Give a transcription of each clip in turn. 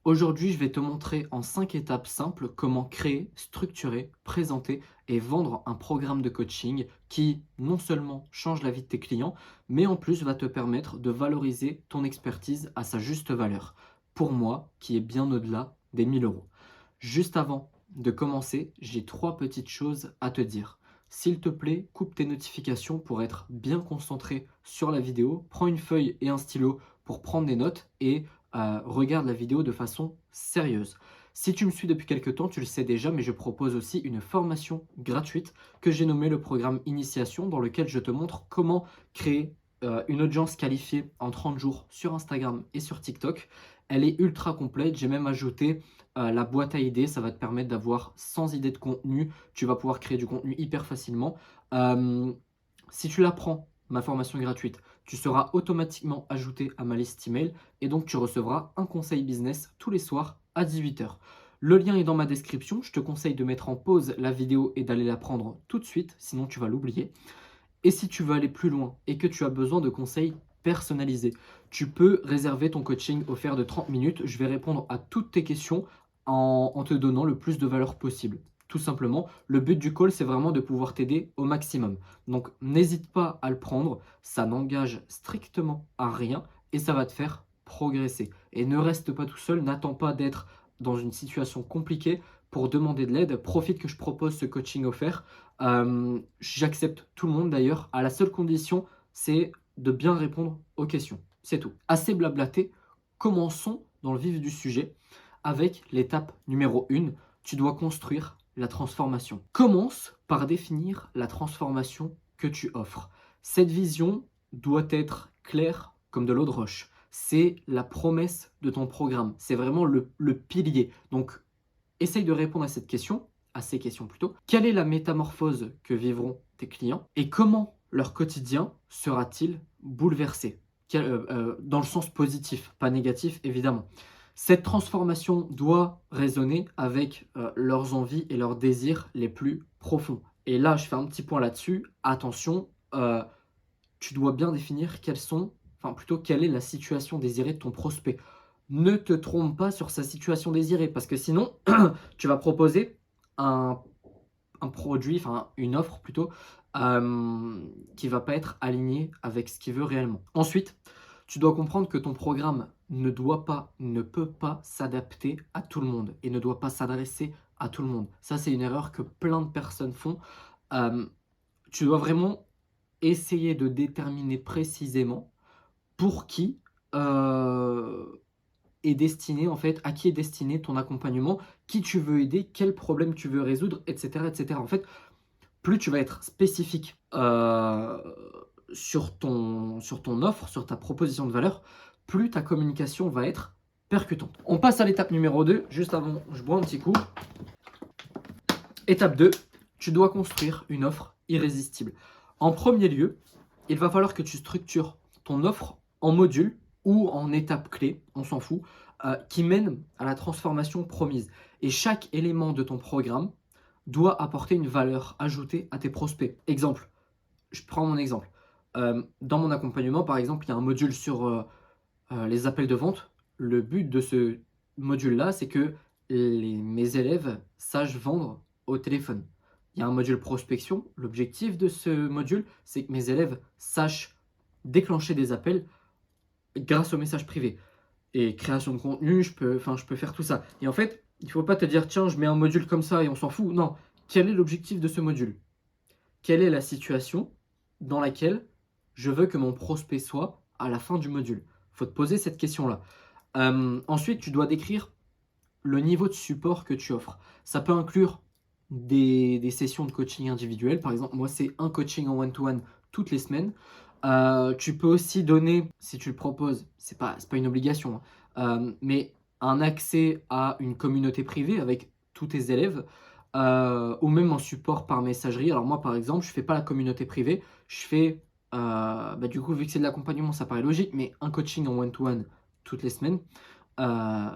Aujourd'hui, je vais te montrer en 5 étapes simples comment créer, structurer, présenter et vendre un programme de coaching qui non seulement change la vie de tes clients, mais en plus va te permettre de valoriser ton expertise à sa juste valeur. Pour moi, qui est bien au-delà des 1 000 euros. Juste avant de commencer, j'ai 3 petites choses à te dire. S'il te plaît, coupe tes notifications pour être bien concentré sur la vidéo. Prends une feuille et un stylo pour prendre des notes et regarde la vidéo de façon sérieuse. Si tu me suis depuis quelques temps, tu le sais déjà, mais je propose aussi une formation gratuite que j'ai nommée le programme Initiation, dans lequel je te montre comment créer une audience qualifiée en 30 jours sur Instagram et sur TikTok. Elle est ultra complète, j'ai même ajouté la boîte à idées, ça va te permettre d'avoir 100 idées de contenu, tu vas pouvoir créer du contenu hyper facilement. Euh, Si tu la prends, ma formation est gratuite, tu seras automatiquement ajouté à ma liste email et donc tu recevras un conseil business tous les soirs à 18 h. Le lien est dans ma description, je te conseille de mettre en pause la vidéo et d'aller la prendre tout de suite, sinon tu vas l'oublier. Et si tu veux aller plus loin et que tu as besoin de conseils personnalisés, tu peux réserver ton coaching offert de 30 minutes. Je vais répondre à toutes tes questions en te donnant le plus de valeur possible. Tout simplement, le but du call, c'est vraiment de pouvoir t'aider au maximum. Donc, n'hésite pas à le prendre, ça n'engage strictement à rien et ça va te faire progresser. Et ne reste pas tout seul, n'attends pas d'être dans une situation compliquée pour demander de l'aide. Profite que je propose ce coaching offert. J'accepte tout le monde d'ailleurs, à la seule condition, c'est de bien répondre aux questions. C'est tout. Assez blablaté, commençons dans le vif du sujet avec l'étape numéro 1. Tu dois construire la transformation. Commence par définir la transformation que tu offres. Cette vision doit être claire comme de l'eau de roche. C'est la promesse de ton programme. C'est vraiment le pilier. Donc, essaye de répondre à ces questions plutôt. Quelle est la métamorphose que vivront tes clients et comment leur quotidien sera-t-il bouleversé? Dans le sens positif, pas négatif évidemment. Cette transformation doit résonner avec leurs envies et leurs désirs les plus profonds. Et là, je fais un petit point là-dessus. Attention, tu dois bien définir quelle est la situation désirée de ton prospect. Ne te trompe pas sur sa situation désirée, parce que sinon, tu vas proposer un, un produit, enfin une offre plutôt, qui va pas être alignée avec ce qu'il veut réellement. Ensuite, tu dois comprendre que ton programme ne peut pas s'adapter à tout le monde et ne doit pas s'adresser à tout le monde. Ça, c'est une erreur que plein de personnes font. Euh, Tu dois vraiment essayer de déterminer précisément pour qui est destiné en fait, à qui est destiné ton accompagnement, qui tu veux aider, quel problème tu veux résoudre, etc. etc. En fait, plus tu vas être spécifique sur ton offre, sur ta proposition de valeur, plus ta communication va être percutante. On passe à l'étape numéro 2. Juste avant, je bois un petit coup. Étape 2, tu dois construire une offre irrésistible. En premier lieu, il va falloir que tu structures ton offre en modules ou en étapes clés, on s'en fout, qui mènent à la transformation promise. Et chaque élément de ton programme doit apporter une valeur ajoutée à tes prospects. Exemple, je prends mon exemple. Dans mon accompagnement, par exemple, il y a un module sur les appels de vente. Le but de ce module-là, c'est que mes élèves sachent vendre au téléphone. Il y a un module prospection. L'objectif de ce module, c'est que mes élèves sachent déclencher des appels grâce aux messages privés. Et création de contenu, je peux faire tout ça. Et en fait, il ne faut pas te dire, tiens, je mets un module comme ça et on s'en fout. Non. Quel est l'objectif de ce module? Quelle est la situation dans laquelle je veux que mon prospect soit à la fin du module? Il faut te poser cette question-là. Ensuite, tu dois décrire le niveau de support que tu offres. Ça peut inclure des sessions de coaching individuel. Par exemple, moi, c'est un coaching en one-to-one toutes les semaines. Tu peux aussi donner, si tu le proposes, c'est pas une obligation, hein, mais un accès à une communauté privée avec tous tes élèves, ou même en support par messagerie. Alors moi, par exemple, je fais pas la communauté privée, je fais, du coup, vu que c'est de l'accompagnement, ça paraît logique, mais un coaching en one-to-one toutes les semaines. Euh,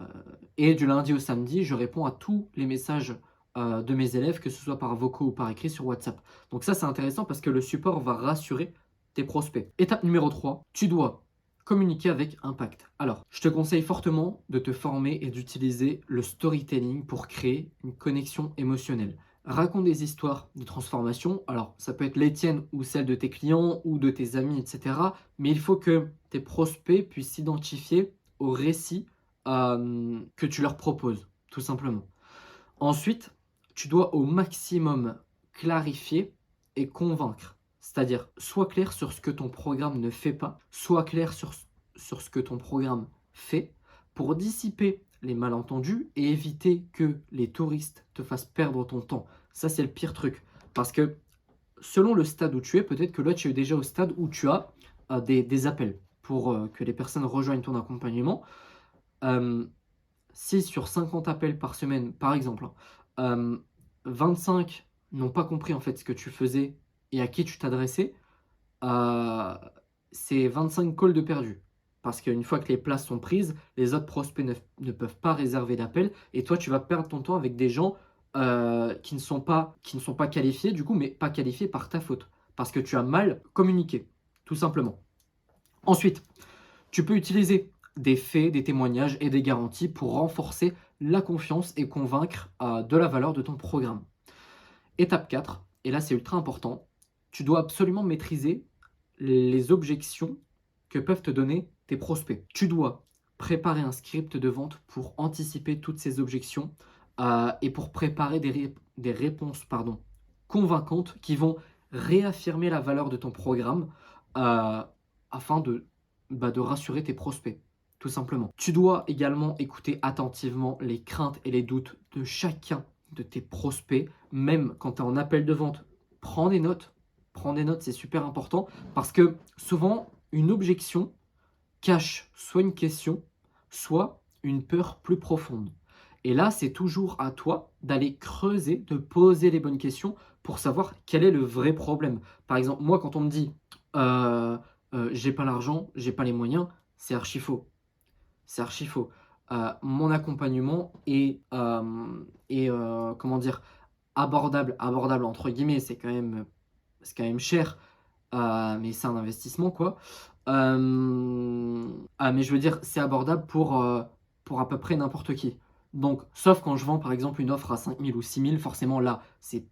et du lundi au samedi, je réponds à tous les messages de mes élèves, que ce soit par vocaux ou par écrit sur WhatsApp. Donc ça, c'est intéressant parce que le support va rassurer tes prospects. Étape numéro 3, tu dois Communiquer avec impact. Alors, je te conseille fortement de te former et d'utiliser le storytelling pour créer une connexion émotionnelle. Raconte des histoires de transformation. Alors, ça peut être les tiennes ou celles de tes clients ou de tes amis, etc. Mais il faut que tes prospects puissent s'identifier au récit que tu leur proposes, tout simplement. Ensuite, tu dois au maximum clarifier et convaincre. C'est-à-dire, sois clair sur ce que ton programme ne fait pas, sois clair sur ce que ton programme fait pour dissiper les malentendus et éviter que les touristes te fassent perdre ton temps. Ça, c'est le pire truc. Parce que selon le stade où tu es, peut-être que là, tu es déjà au stade où tu as des appels pour que les personnes rejoignent ton accompagnement. Euh, Si sur 50 appels par semaine, par exemple, hein, 25 n'ont pas compris en fait ce que tu faisais et à qui tu t'adressais, euh, c'est 25 calls de perdus. Parce qu'une fois que les places sont prises, les autres prospects ne peuvent pas réserver d'appel et toi, tu vas perdre ton temps avec des gens qui ne sont pas qualifiés, du coup, mais pas qualifiés par ta faute. Parce que tu as mal communiqué, tout simplement. Ensuite, tu peux utiliser des faits, des témoignages et des garanties pour renforcer la confiance et convaincre de la valeur de ton programme. Étape 4, et là c'est ultra important, tu dois absolument maîtriser les objections que peuvent te donner tes prospects. Tu dois préparer un script de vente pour anticiper toutes ces objections et pour préparer des réponses convaincantes qui vont réaffirmer la valeur de ton programme euh, afin de rassurer tes prospects, tout simplement. Tu dois également écouter attentivement les craintes et les doutes de chacun de tes prospects, même quand tu es en appel de vente. Prends des notes. Prends des notes, c'est super important parce que souvent, une objection cache soit une question, soit une peur plus profonde. Et là, c'est toujours à toi d'aller creuser, de poser les bonnes questions pour savoir quel est le vrai problème. Par exemple, moi, quand on me dit j'ai pas l'argent, j'ai pas les moyens, c'est archi faux. C'est archi faux. Mon accompagnement est comment dire, abordable entre guillemets, c'est quand même cher, mais c'est un investissement quoi. Mais je veux dire, c'est abordable pour à peu près n'importe qui. Donc, sauf quand je vends par exemple une offre à 5 000 ou 6 000, forcément là, c'est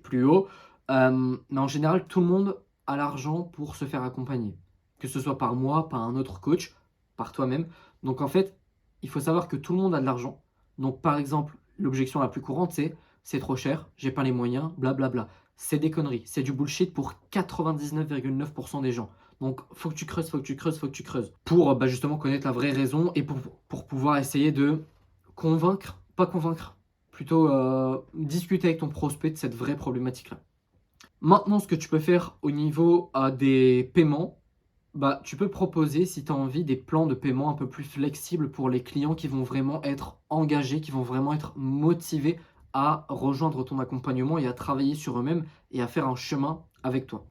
plus haut. Mais en général, tout le monde a l'argent pour se faire accompagner. Que ce soit par moi, par un autre coach, par toi-même. Donc en fait, il faut savoir que tout le monde a de l'argent. Donc par exemple, l'objection la plus courante, c'est trop cher, j'ai pas les moyens, blablabla. C'est des conneries, c'est du bullshit pour 99,9% des gens. Donc faut que tu creuses, faut que tu creuses, faut que tu creuses. Pour justement connaître la vraie raison et pour pouvoir essayer de pas convaincre, plutôt discuter avec ton prospect de cette vraie problématique-là. Maintenant, ce que tu peux faire au niveau des paiements, bah, tu peux proposer, si tu as envie, des plans de paiement un peu plus flexibles pour les clients qui vont vraiment être engagés, qui vont vraiment être motivés à rejoindre ton accompagnement et à travailler sur eux-mêmes et à faire un chemin avec toi.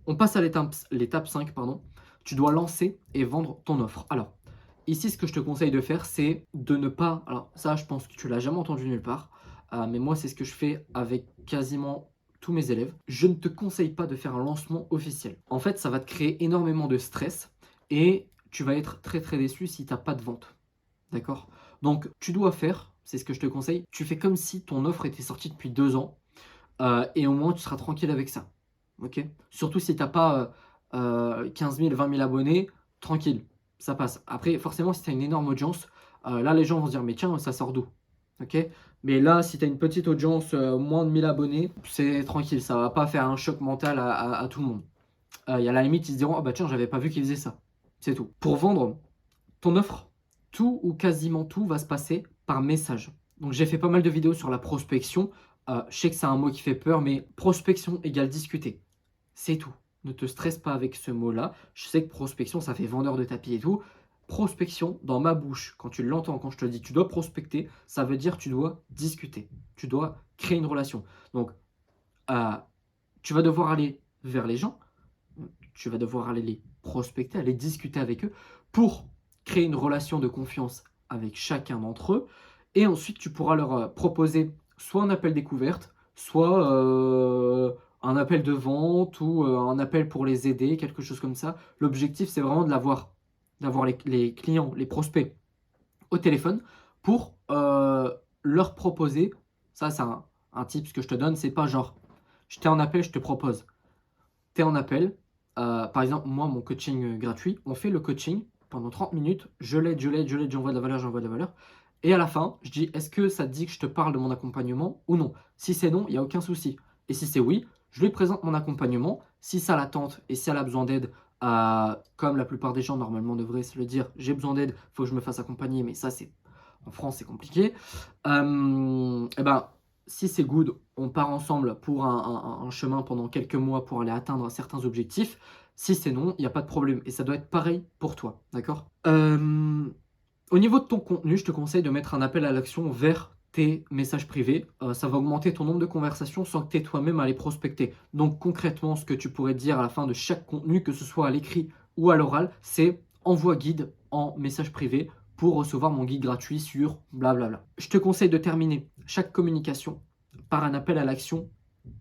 On passe à l'étape 5, pardon. Tu dois lancer et vendre ton offre. Alors, ici, ce que je te conseille de faire, c'est de ne pas... Alors, ça, je pense que tu l'as jamais entendu nulle part, mais moi, c'est ce que je fais avec quasiment tous mes élèves. Je ne te conseille pas de faire un lancement officiel. En fait, ça va te créer énormément de stress et tu vas être très très déçu si tu n'as pas de vente. D'accord? Donc, tu dois faire, c'est ce que je te conseille, tu fais comme si ton offre était sortie depuis 2 ans et au moins tu seras tranquille avec ça. Ok? Surtout si tu n'as pas 15 000, 20 000 abonnés, tranquille, ça passe. Après, forcément, si tu as une énorme audience, là les gens vont se dire, mais tiens, ça sort d'où? Ok? Mais là, si tu as une petite audience, moins de 1000 abonnés, c'est tranquille, ça va pas faire un choc mental à tout le monde. Il y a la limite, ils se diront, ah bah tiens, j'avais pas vu qu'ils faisaient ça. C'est tout. Pour vendre ton offre, tout ou quasiment tout va se passer par message. Donc j'ai fait pas mal de vidéos sur la prospection. Je sais que c'est un mot qui fait peur, mais prospection égale discuter. C'est tout. Ne te stresse pas avec ce mot-là. Je sais que prospection, ça fait vendeur de tapis et tout. Prospection, dans ma bouche, quand tu l'entends, quand je te dis tu dois prospecter, ça veut dire tu dois discuter. Tu dois créer une relation. Donc, euh, tu vas devoir aller vers les gens. Tu vas devoir aller les prospecter, aller discuter avec eux pour créer une relation de confiance avec chacun d'entre eux. Et ensuite, tu pourras leur proposer soit un appel découverte, soit un appel de vente ou un appel pour les aider, quelque chose comme ça. L'objectif, c'est vraiment d'avoir les clients, les prospects au téléphone pour leur proposer. Ça, c'est un tip que je te donne. C'est pas genre, je t'ai en appel, je te propose. Tu es en appel. Par exemple, moi, mon coaching gratuit, on fait le coaching pendant 30 minutes. Je l'aide, j'envoie de la valeur, j'envoie de la valeur. Et à la fin, je dis, est-ce que ça te dit que je te parle de mon accompagnement ou non? Si c'est non, il n'y a aucun souci. Et si c'est oui, je lui présente mon accompagnement. Si ça la tente et si elle a besoin d'aide, comme la plupart des gens normalement devraient se le dire, j'ai besoin d'aide, il faut que je me fasse accompagner, mais ça, c'est en France, c'est compliqué. Et ben, si c'est good, on part ensemble pour un chemin pendant quelques mois pour aller atteindre certains objectifs. Si c'est non, il n'y a pas de problème. Et ça doit être pareil pour toi, d'accord? Au niveau de ton contenu, je te conseille de mettre un appel à l'action vers tes messages privés. Ça va augmenter ton nombre de conversations sans que tu aies toi-même à les prospecter. Donc concrètement, ce que tu pourrais dire à la fin de chaque contenu, que ce soit à l'écrit ou à l'oral, c'est envoi guide en message privé pour recevoir mon guide gratuit sur blablabla. Je te conseille de terminer chaque communication par un appel à l'action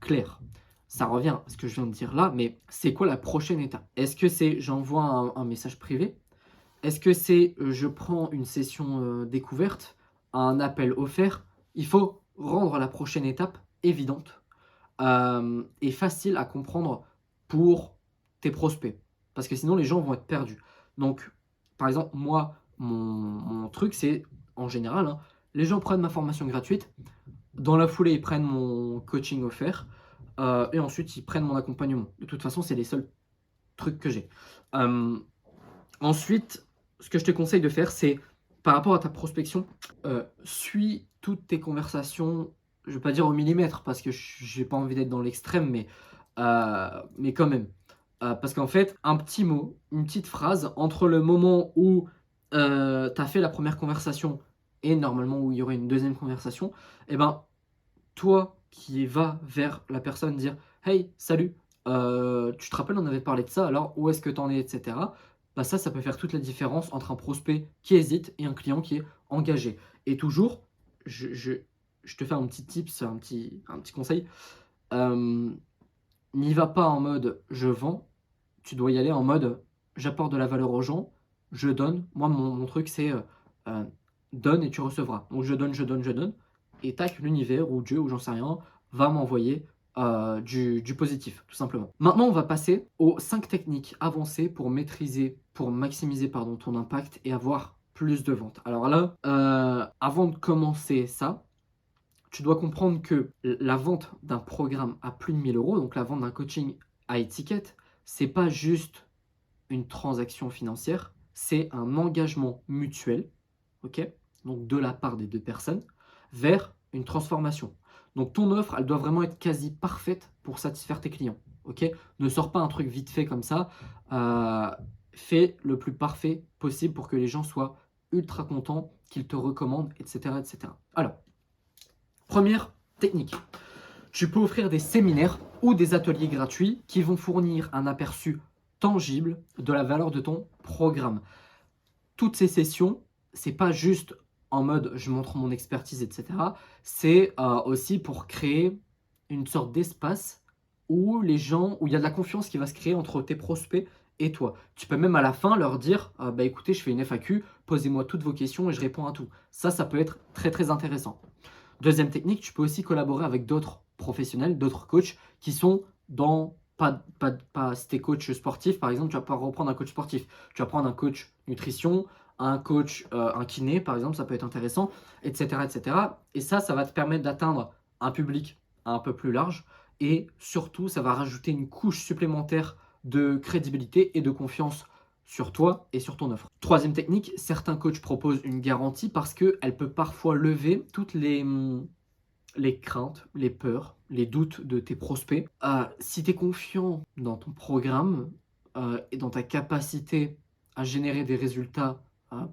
clair. Ça revient à ce que je viens de dire là, mais c'est quoi la prochaine étape? Est-ce que c'est j'envoie un message privé? Est-ce que c'est je prends une session découverte, un appel offert? Il faut rendre la prochaine étape évidente et facile à comprendre pour tes prospects. Parce que sinon, les gens vont être perdus. Donc, par exemple, moi, mon truc, c'est en général, hein, les gens prennent ma formation gratuite. Dans la foulée, ils prennent mon coaching offert. Et ensuite, ils prennent mon accompagnement. De toute façon, c'est les seuls trucs que j'ai. Euh, Ensuite, ce que je te conseille de faire, c'est par rapport à ta prospection, suis toutes tes conversations, je ne vais pas dire au millimètre parce que j'ai pas envie d'être dans l'extrême, mais quand même. Parce qu'en fait, un petit mot, une petite phrase entre le moment où tu as fait la première conversation et normalement où il y aurait une deuxième conversation, eh ben, toi qui vas vers la personne dire hey, salut, tu te rappelles, on avait parlé de ça, alors où est-ce que tu en es, etc. Bah ça peut faire toute la différence entre un prospect qui hésite et un client qui est engagé. Et toujours, je te fais un petit tips, un petit conseil. Euh, N'y va pas en mode je vends, tu dois y aller en mode j'apporte de la valeur aux gens, je donne. Moi, mon truc, c'est euh, donne et tu recevras. Donc, je donne. Et tac, l'univers ou Dieu ou j'en sais rien va m'envoyer du positif, tout simplement. Maintenant, on va passer aux 5 techniques avancées pour maîtriser, pour maximiser pardon, ton impact et avoir plus de ventes. Alors là, avant de commencer ça, tu dois comprendre que la vente d'un programme à plus de 1000 euros, donc la vente d'un coaching à étiquette, c'est pas juste une transaction financière, c'est un engagement mutuel, ok? Donc de la part des deux personnes, vers une transformation. Donc ton offre, elle doit vraiment être quasi parfaite pour satisfaire tes clients, ok? Ne sors pas un truc vite fait comme ça, fais le plus parfait possible pour que les gens soient ultra contents, qu'ils te recommandent, etc., etc. Alors, première technique. Tu peux offrir des séminaires ou des ateliers gratuits qui vont fournir un aperçu tangible de la valeur de ton programme. Toutes ces sessions, c'est pas juste en mode je montre mon expertise, etc. C'est aussi pour créer une sorte d'espace où les gens, où il y a de la confiance qui va se créer entre tes prospects et toi. Tu peux même à la fin leur dire bah écoutez, je fais une FAQ, posez-moi toutes vos questions et je réponds à tout. Ça peut être très très intéressant. Deuxième technique, tu peux aussi collaborer avec d'autres professionnels, d'autres coachs qui sont dans pas si t'es coach sportif, par exemple, tu vas pas reprendre un coach sportif. Tu vas prendre un coach nutrition, un coach, un kiné, par exemple, ça peut être intéressant, etc., etc. Et ça va te permettre d'atteindre un public un peu plus large et surtout, ça va rajouter une couche supplémentaire de crédibilité et de confiance sur toi et sur ton offre. Troisième technique, certains coachs proposent une garantie parce qu'elle peut parfois lever toutes les craintes, les peurs, les doutes de tes prospects. Si tu es confiant dans ton programme et dans ta capacité à générer des résultats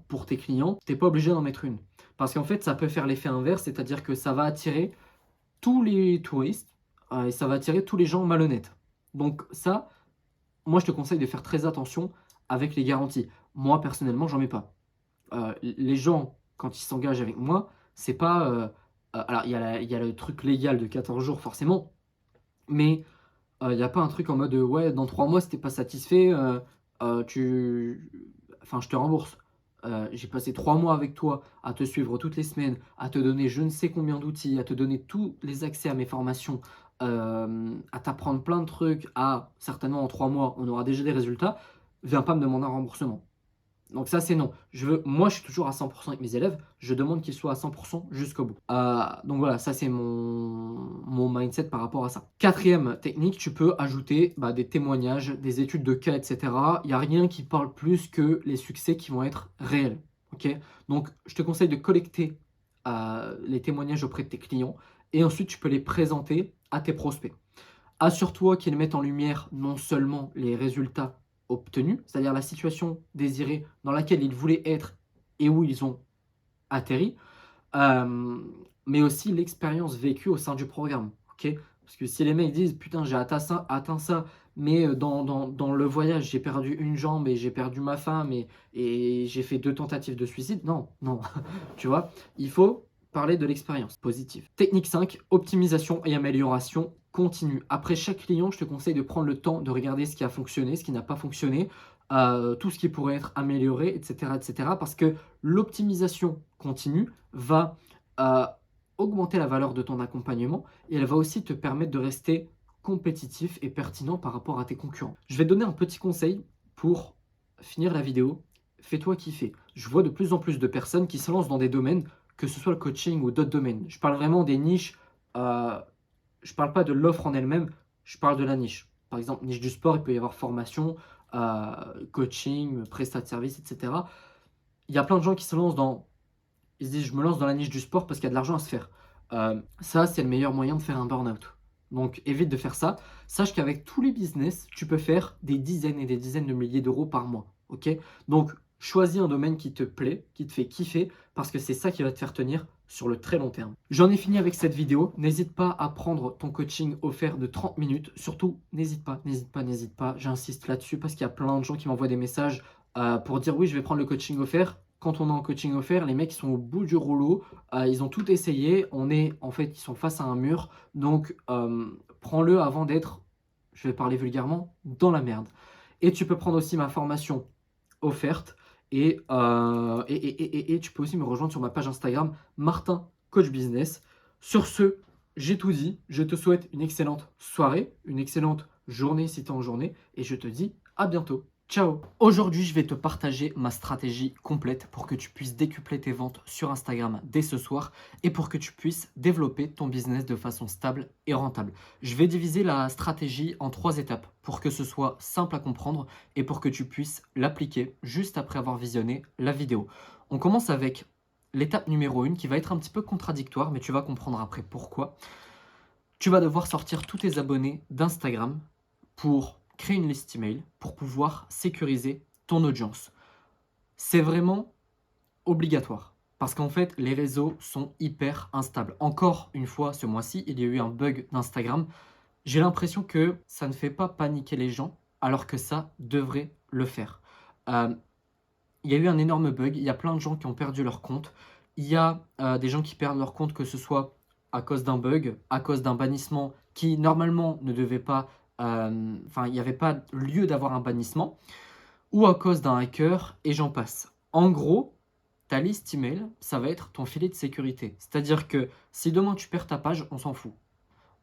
pour tes clients, tu n'es pas obligé d'en mettre une. Parce qu'en fait, ça peut faire l'effet inverse, c'est-à-dire que ça va attirer tous les touristes et ça va attirer tous les gens malhonnêtes. Donc ça, moi je te conseille de faire très attention avec les garanties. Moi personnellement, j'en mets pas. Les gens, quand ils s'engagent avec moi, c'est pas. Alors, il y a le truc légal de 14 jours, forcément, mais Il y a pas un truc en mode, «Ouais, dans 3 mois si tu pas satisfait, tu enfin je te rembourse». J'ai passé 3 mois avec toi à te suivre toutes les semaines, à te donner je ne sais combien d'outils, à te donner tous les accès à mes formations, à t'apprendre plein de trucs, certainement en 3 mois, on aura déjà des résultats. Viens pas me demander un remboursement. Donc ça, c'est non. Moi, je suis toujours à 100 avec mes élèves. Je demande qu'ils soient à 100 jusqu'au bout. Donc voilà, ça, c'est mon mindset par rapport à ça. Quatrième technique, tu peux ajouter des témoignages, des études de cas, etc. Il n'y a rien qui parle plus que les succès qui vont être réels. Ok. Donc, je te conseille de collecter les témoignages auprès de tes clients et ensuite, tu peux les présenter à tes prospects. Assure-toi qu'ils mettent en lumière non seulement les résultats obtenus, c'est-à-dire la situation désirée dans laquelle ils voulaient être et où ils ont atterri, mais aussi l'expérience vécue au sein du programme. Ok. Parce que si les mecs disent putain, j'ai atteint ça, mais dans le voyage, j'ai perdu une jambe et j'ai perdu ma femme et j'ai fait 2 tentatives de suicide, non, non, tu vois, il faut parler de l'expérience positive. Technique 5, optimisation et amélioration continue. Après chaque client, je te conseille de prendre le temps de regarder ce qui a fonctionné, ce qui n'a pas fonctionné, tout ce qui pourrait être amélioré, etc. Parce que l'optimisation continue va augmenter la valeur de ton accompagnement et elle va aussi te permettre de rester compétitif et pertinent par rapport à tes concurrents. Je vais te donner un petit conseil pour finir la vidéo. Fais-toi kiffer. Je vois de plus en plus de personnes qui se lancent dans des domaines, que ce soit le coaching ou d'autres domaines. Je parle vraiment des niches. Je parle pas de l'offre en elle-même, je parle de la niche. Par exemple, niche du sport, il peut y avoir formation, coaching, prestat de service, etc. Il y a plein de gens qui se lancent dans ils se disent: «Je me lance dans la niche du sport parce qu'il y a de l'argent à se faire». Ça, c'est le meilleur moyen de faire un burn-out. Donc évite de faire ça. Sache qu'avec tous les business, tu peux faire des dizaines et des dizaines de milliers d'euros par mois, OK? Donc choisis un domaine qui te plaît, qui te fait kiffer, parce que c'est ça qui va te faire tenir sur le très long terme. J'en ai fini avec cette vidéo. N'hésite pas à prendre ton coaching offert de 30 minutes. Surtout, n'hésite pas. J'insiste là-dessus parce qu'il y a plein de gens qui m'envoient des messages, pour dire: «Oui, je vais prendre le coaching offert». Quand on est en coaching offert, les mecs ils sont au bout du rouleau, ils ont tout essayé, ils sont face à un mur, donc prends-le avant d'être, je vais parler vulgairement, dans la merde. Et tu peux prendre aussi ma formation offerte et tu peux aussi me rejoindre sur ma page Instagram Martin Coach Business. Sur ce, j'ai tout dit. Je te souhaite une excellente soirée, une excellente journée si tu es en journée et je te dis à bientôt. Ciao! Aujourd'hui, je vais te partager ma stratégie complète pour que tu puisses décupler tes ventes sur Instagram dès ce soir et pour que tu puisses développer ton business de façon stable et rentable. Je vais diviser la stratégie en 3 étapes pour que ce soit simple à comprendre et pour que tu puisses l'appliquer juste après avoir visionné la vidéo. On commence avec l'étape numéro 1 qui va être un petit peu contradictoire, mais tu vas comprendre après pourquoi. Tu vas devoir sortir tous tes abonnés d'Instagram pour créer une liste email pour pouvoir sécuriser ton audience. C'est vraiment obligatoire parce qu'en fait, les réseaux sont hyper instables. Encore une fois, ce mois-ci, il y a eu un bug d'Instagram. J'ai l'impression que ça ne fait pas paniquer les gens alors que ça devrait le faire. Euh, il y a eu un énorme bug, il y a plein de gens qui ont perdu leur compte. Il y a des gens qui perdent leur compte, que ce soit à cause d'un bug, à cause d'un bannissement qui normalement ne devait pas, il n'y avait pas lieu d'avoir un bannissement, ou à cause d'un hacker, et j'en passe. En gros, ta liste email, ça va être ton filet de sécurité. C'est-à-dire que si demain tu perds ta page, on s'en fout.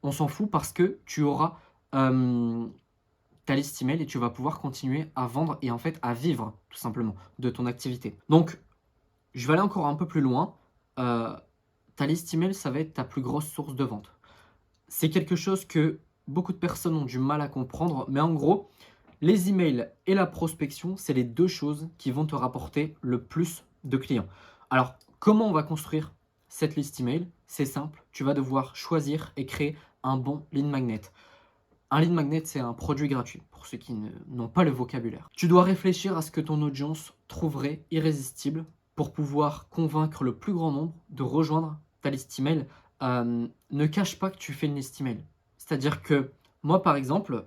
On s'en fout parce que tu auras ta liste email et tu vas pouvoir continuer à vendre et en fait à vivre tout simplement de ton activité. Donc, je vais aller encore un peu plus loin. Ta liste email, ça va être ta plus grosse source de vente. C'est quelque chose que beaucoup de personnes ont du mal à comprendre, mais en gros, les emails et la prospection, c'est les 2 choses qui vont te rapporter le plus de clients. Alors, comment on va construire cette liste email? C'est simple, tu vas devoir choisir et créer un bon lead magnet. Un lead magnet, c'est un produit gratuit pour ceux qui n'ont pas le vocabulaire. Tu dois réfléchir à ce que ton audience trouverait irrésistible pour pouvoir convaincre le plus grand nombre de rejoindre ta liste email. Ne cache pas que tu fais une liste email. C'est-à-dire que moi, par exemple,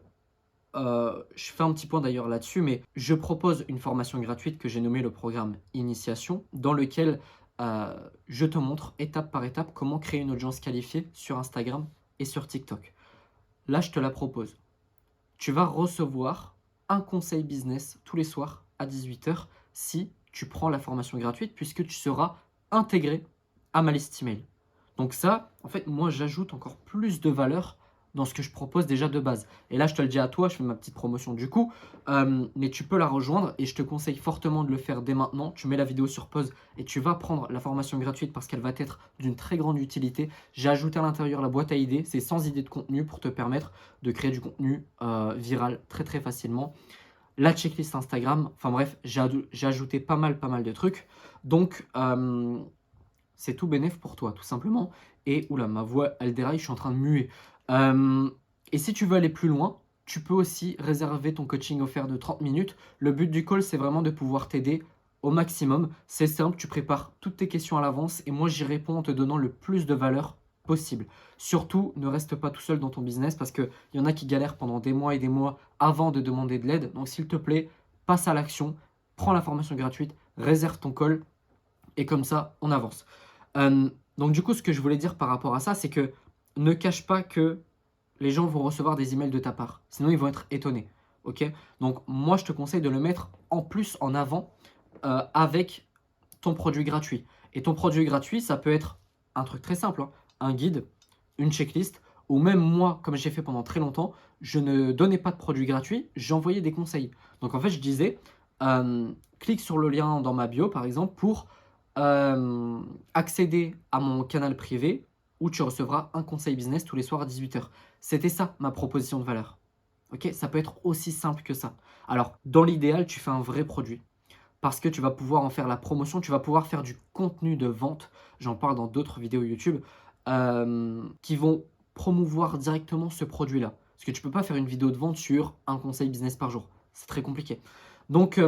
je fais un petit point d'ailleurs là-dessus, mais je propose une formation gratuite que j'ai nommée le programme Initiation, dans lequel je te montre étape par étape comment créer une audience qualifiée sur Instagram et sur TikTok. Là, je te la propose. tu vas recevoir un conseil business tous les soirs à 18 h si tu prends la formation gratuite puisque tu seras intégré à ma liste email. Donc ça, en fait, moi, j'ajoute encore plus de valeur dans ce que je propose déjà de base. Et là, je te le dis à toi, je fais ma petite promotion du coup, mais tu peux la rejoindre et je te conseille fortement de le faire dès maintenant. Tu mets la vidéo sur pause et tu vas prendre la formation gratuite parce qu'elle va être d'une très grande utilité. J'ai ajouté à l'intérieur la boîte à idées, c'est 100 idées de contenu pour te permettre de créer du contenu viral très très facilement. La checklist Instagram, enfin bref, j'ai ajouté pas mal de trucs. Donc, c'est tout bénef pour toi, tout simplement. Et oula, ma voix, elle déraille, je suis en train de muer. Euh, et si tu veux aller plus loin, tu peux aussi réserver ton coaching offert de 30 minutes. Le but du call, c'est vraiment de pouvoir t'aider au maximum. C'est simple, tu prépares toutes tes questions à l'avance et moi, j'y réponds en te donnant le plus de valeur possible. Surtout, ne reste pas tout seul dans ton business parce qu'il y en a qui galèrent pendant des mois et des mois avant de demander de l'aide. Donc, s'il te plaît, passe à l'action, prends la formation gratuite, réserve ton call et comme ça, on avance. Donc du coup, ce que je voulais dire par rapport à ça, c'est que ne cache pas que les gens vont recevoir des emails de ta part. Sinon, ils vont être étonnés. Ok. Donc moi, je te conseille de le mettre en plus en avant avec ton produit gratuit. Et ton produit gratuit, ça peut être un truc très simple, hein, un guide, une checklist, ou même moi, comme j'ai fait pendant très longtemps, je ne donnais pas de produit gratuit, j'envoyais des conseils. Donc en fait, je disais, clique sur le lien dans ma bio, par exemple, pour accéder à mon canal privé où tu recevras un conseil business tous les soirs à 18 h. C'était ça ma proposition de valeur. Ok, ça peut être aussi simple que ça. Alors, dans l'idéal, tu fais un vrai produit parce que tu vas pouvoir en faire la promotion, tu vas pouvoir faire du contenu de vente. J'en parle dans d'autres vidéos YouTube qui vont promouvoir directement ce produit-là. Parce que tu ne peux pas faire une vidéo de vente sur un conseil business par jour. C'est très compliqué. Donc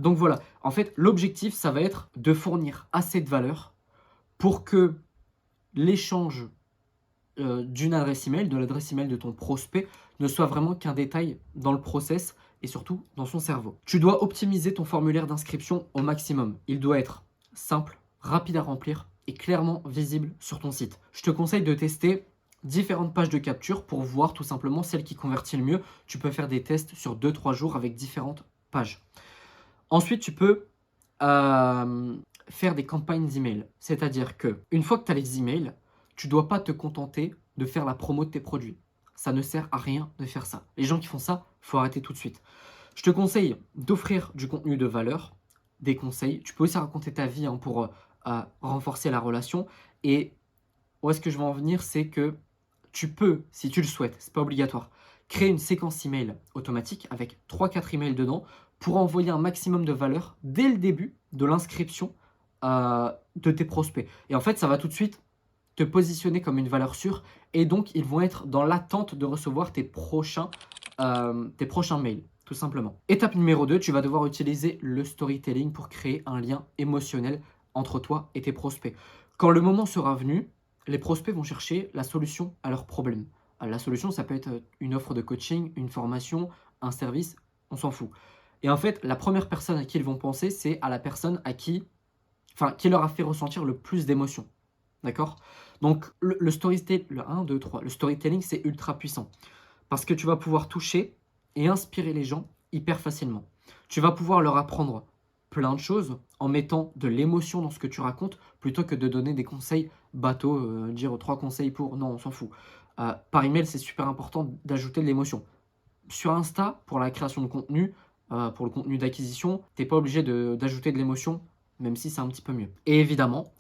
voilà, en fait, l'objectif, ça va être de fournir assez de valeur pour que l'échange d'une adresse email, de l'adresse email de ton prospect, ne soit vraiment qu'un détail dans le process et surtout dans son cerveau. Tu dois optimiser ton formulaire d'inscription au maximum. Il doit être simple, rapide à remplir et clairement visible sur ton site. Je te conseille de tester différentes pages de capture pour voir tout simplement celle qui convertit le mieux. Tu peux faire des tests sur 2-3 jours avec différentes pages. Ensuite, tu peux faire des campagnes d'email. C'est-à-dire que une fois que tu as les emails, tu ne dois pas te contenter de faire la promo de tes produits. Ça ne sert à rien de faire ça. Les gens qui font ça, il faut arrêter tout de suite. Je te conseille d'offrir du contenu de valeur, des conseils. Tu peux aussi raconter ta vie pour renforcer la relation. Et où est-ce que je veux en venir, c'est que tu peux, si tu le souhaites, c'est pas obligatoire, créer une séquence email automatique avec 3-4 emails dedans pour envoyer un maximum de valeur dès le début de l'inscription de tes prospects. Et en fait, ça va tout de suite te positionner comme une valeur sûre et donc ils vont être dans l'attente de recevoir tes prochains mails, tout simplement. Étape numéro 2, tu vas devoir utiliser le storytelling pour créer un lien émotionnel entre toi et tes prospects. Quand le moment sera venu, les prospects vont chercher la solution à leurs problèmes. La solution, ça peut être une offre de coaching, une formation, un service, on s'en fout. Et en fait, la première personne à qui ils vont penser, c'est à la personne qui leur a fait ressentir le plus d'émotions. D'accord? Donc, le storytelling, le storytelling, c'est ultra puissant. Parce que tu vas pouvoir toucher et inspirer les gens hyper facilement. Tu vas pouvoir leur apprendre plein de choses en mettant de l'émotion dans ce que tu racontes plutôt que de donner des conseils bateaux, dire 3 conseils pour... Non, on s'en fout. Par email, c'est super important d'ajouter de l'émotion. Sur Insta, pour la création de contenu, pour le contenu d'acquisition, tu n'es pas obligé d'ajouter de l'émotion, même si c'est un petit peu mieux. Et évidemment,